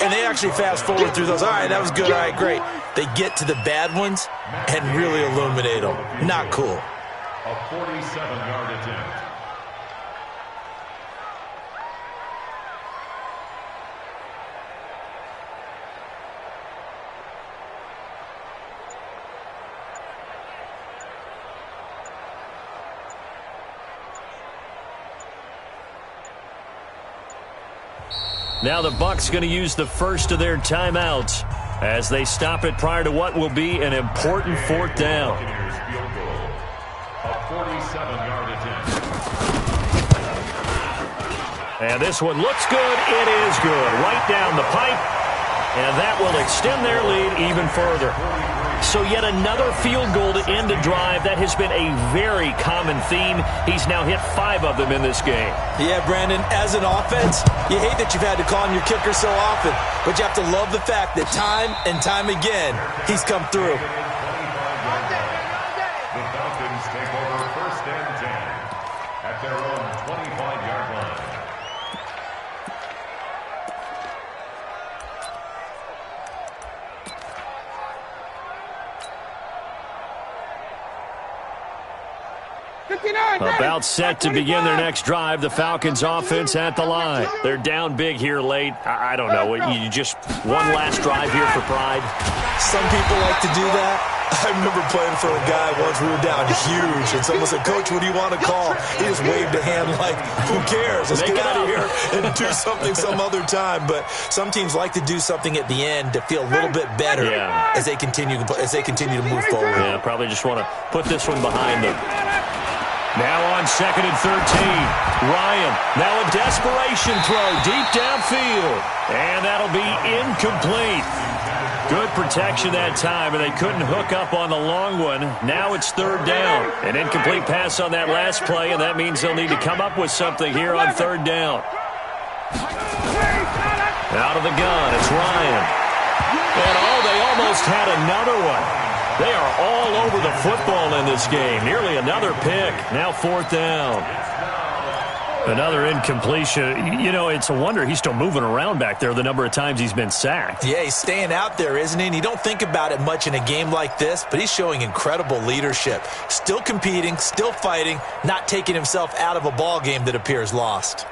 and they actually fast forward through those. All right, that was good. All right, great. They get to the bad ones and really illuminate them. Not cool. A 47-yard attempt. Now the Bucs going to use the first of their timeouts as they stop it prior to what will be an important 4th down. A 47-yard attempt. And this one looks good. It is good. Right down the pipe. And that will extend their lead even further. So yet another field goal to end a drive. That has been a very common theme. He's now hit 5 of them in this game. Yeah, Brandon, as an offense, you hate that you've had to call on your kicker so often, but you have to love the fact that time and time again, he's come through. The Falcons take over 1st and 10 at their own 25-yard line. About set to begin their next drive. The Falcons offense at the line. They're down big here late. I don't know. You just one last drive here for pride. Some people like to do that. I remember playing for a guy once. We were down huge, and someone said, "Coach, what do you want to call?" He just waved a hand like, "Who cares? Let's get out of here and do something some other time." But some teams like to do something at the end to feel a little bit better as they continue to move forward. Yeah, probably just want to put this one behind them. Now on 2nd and 13. Ryan, now a desperation throw deep downfield. And that'll be incomplete. Good protection that time, and they couldn't hook up on the long one. Now it's 3rd down. An incomplete pass on that last play, and that means they'll need to come up with something here on 3rd down. Out of the gun, it's Ryan. And they almost had another one. They are all over the football in this game. Nearly another pick. Now 4th down. Another incompletion. You know, it's a wonder he's still moving around back there the number of times he's been sacked. Yeah, he's staying out there, isn't he? And you don't think about it much in a game like this, but he's showing incredible leadership. Still competing, still fighting, not taking himself out of a ball game that appears lost.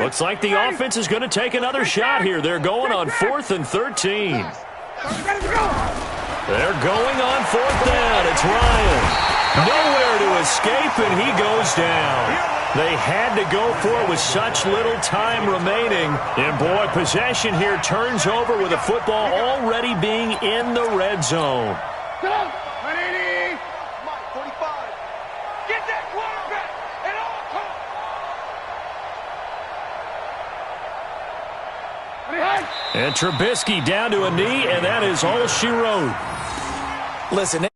Looks like the offense is going to take another shot here. They're going on 4th and 13. They're going on 4th down. It's Ryan. Nowhere to escape, and he goes down. They had to go for it with such little time remaining. And, boy, possession here turns over with the football already being in the red zone. And Trubisky down to a knee, and that is all she wrote. Listen,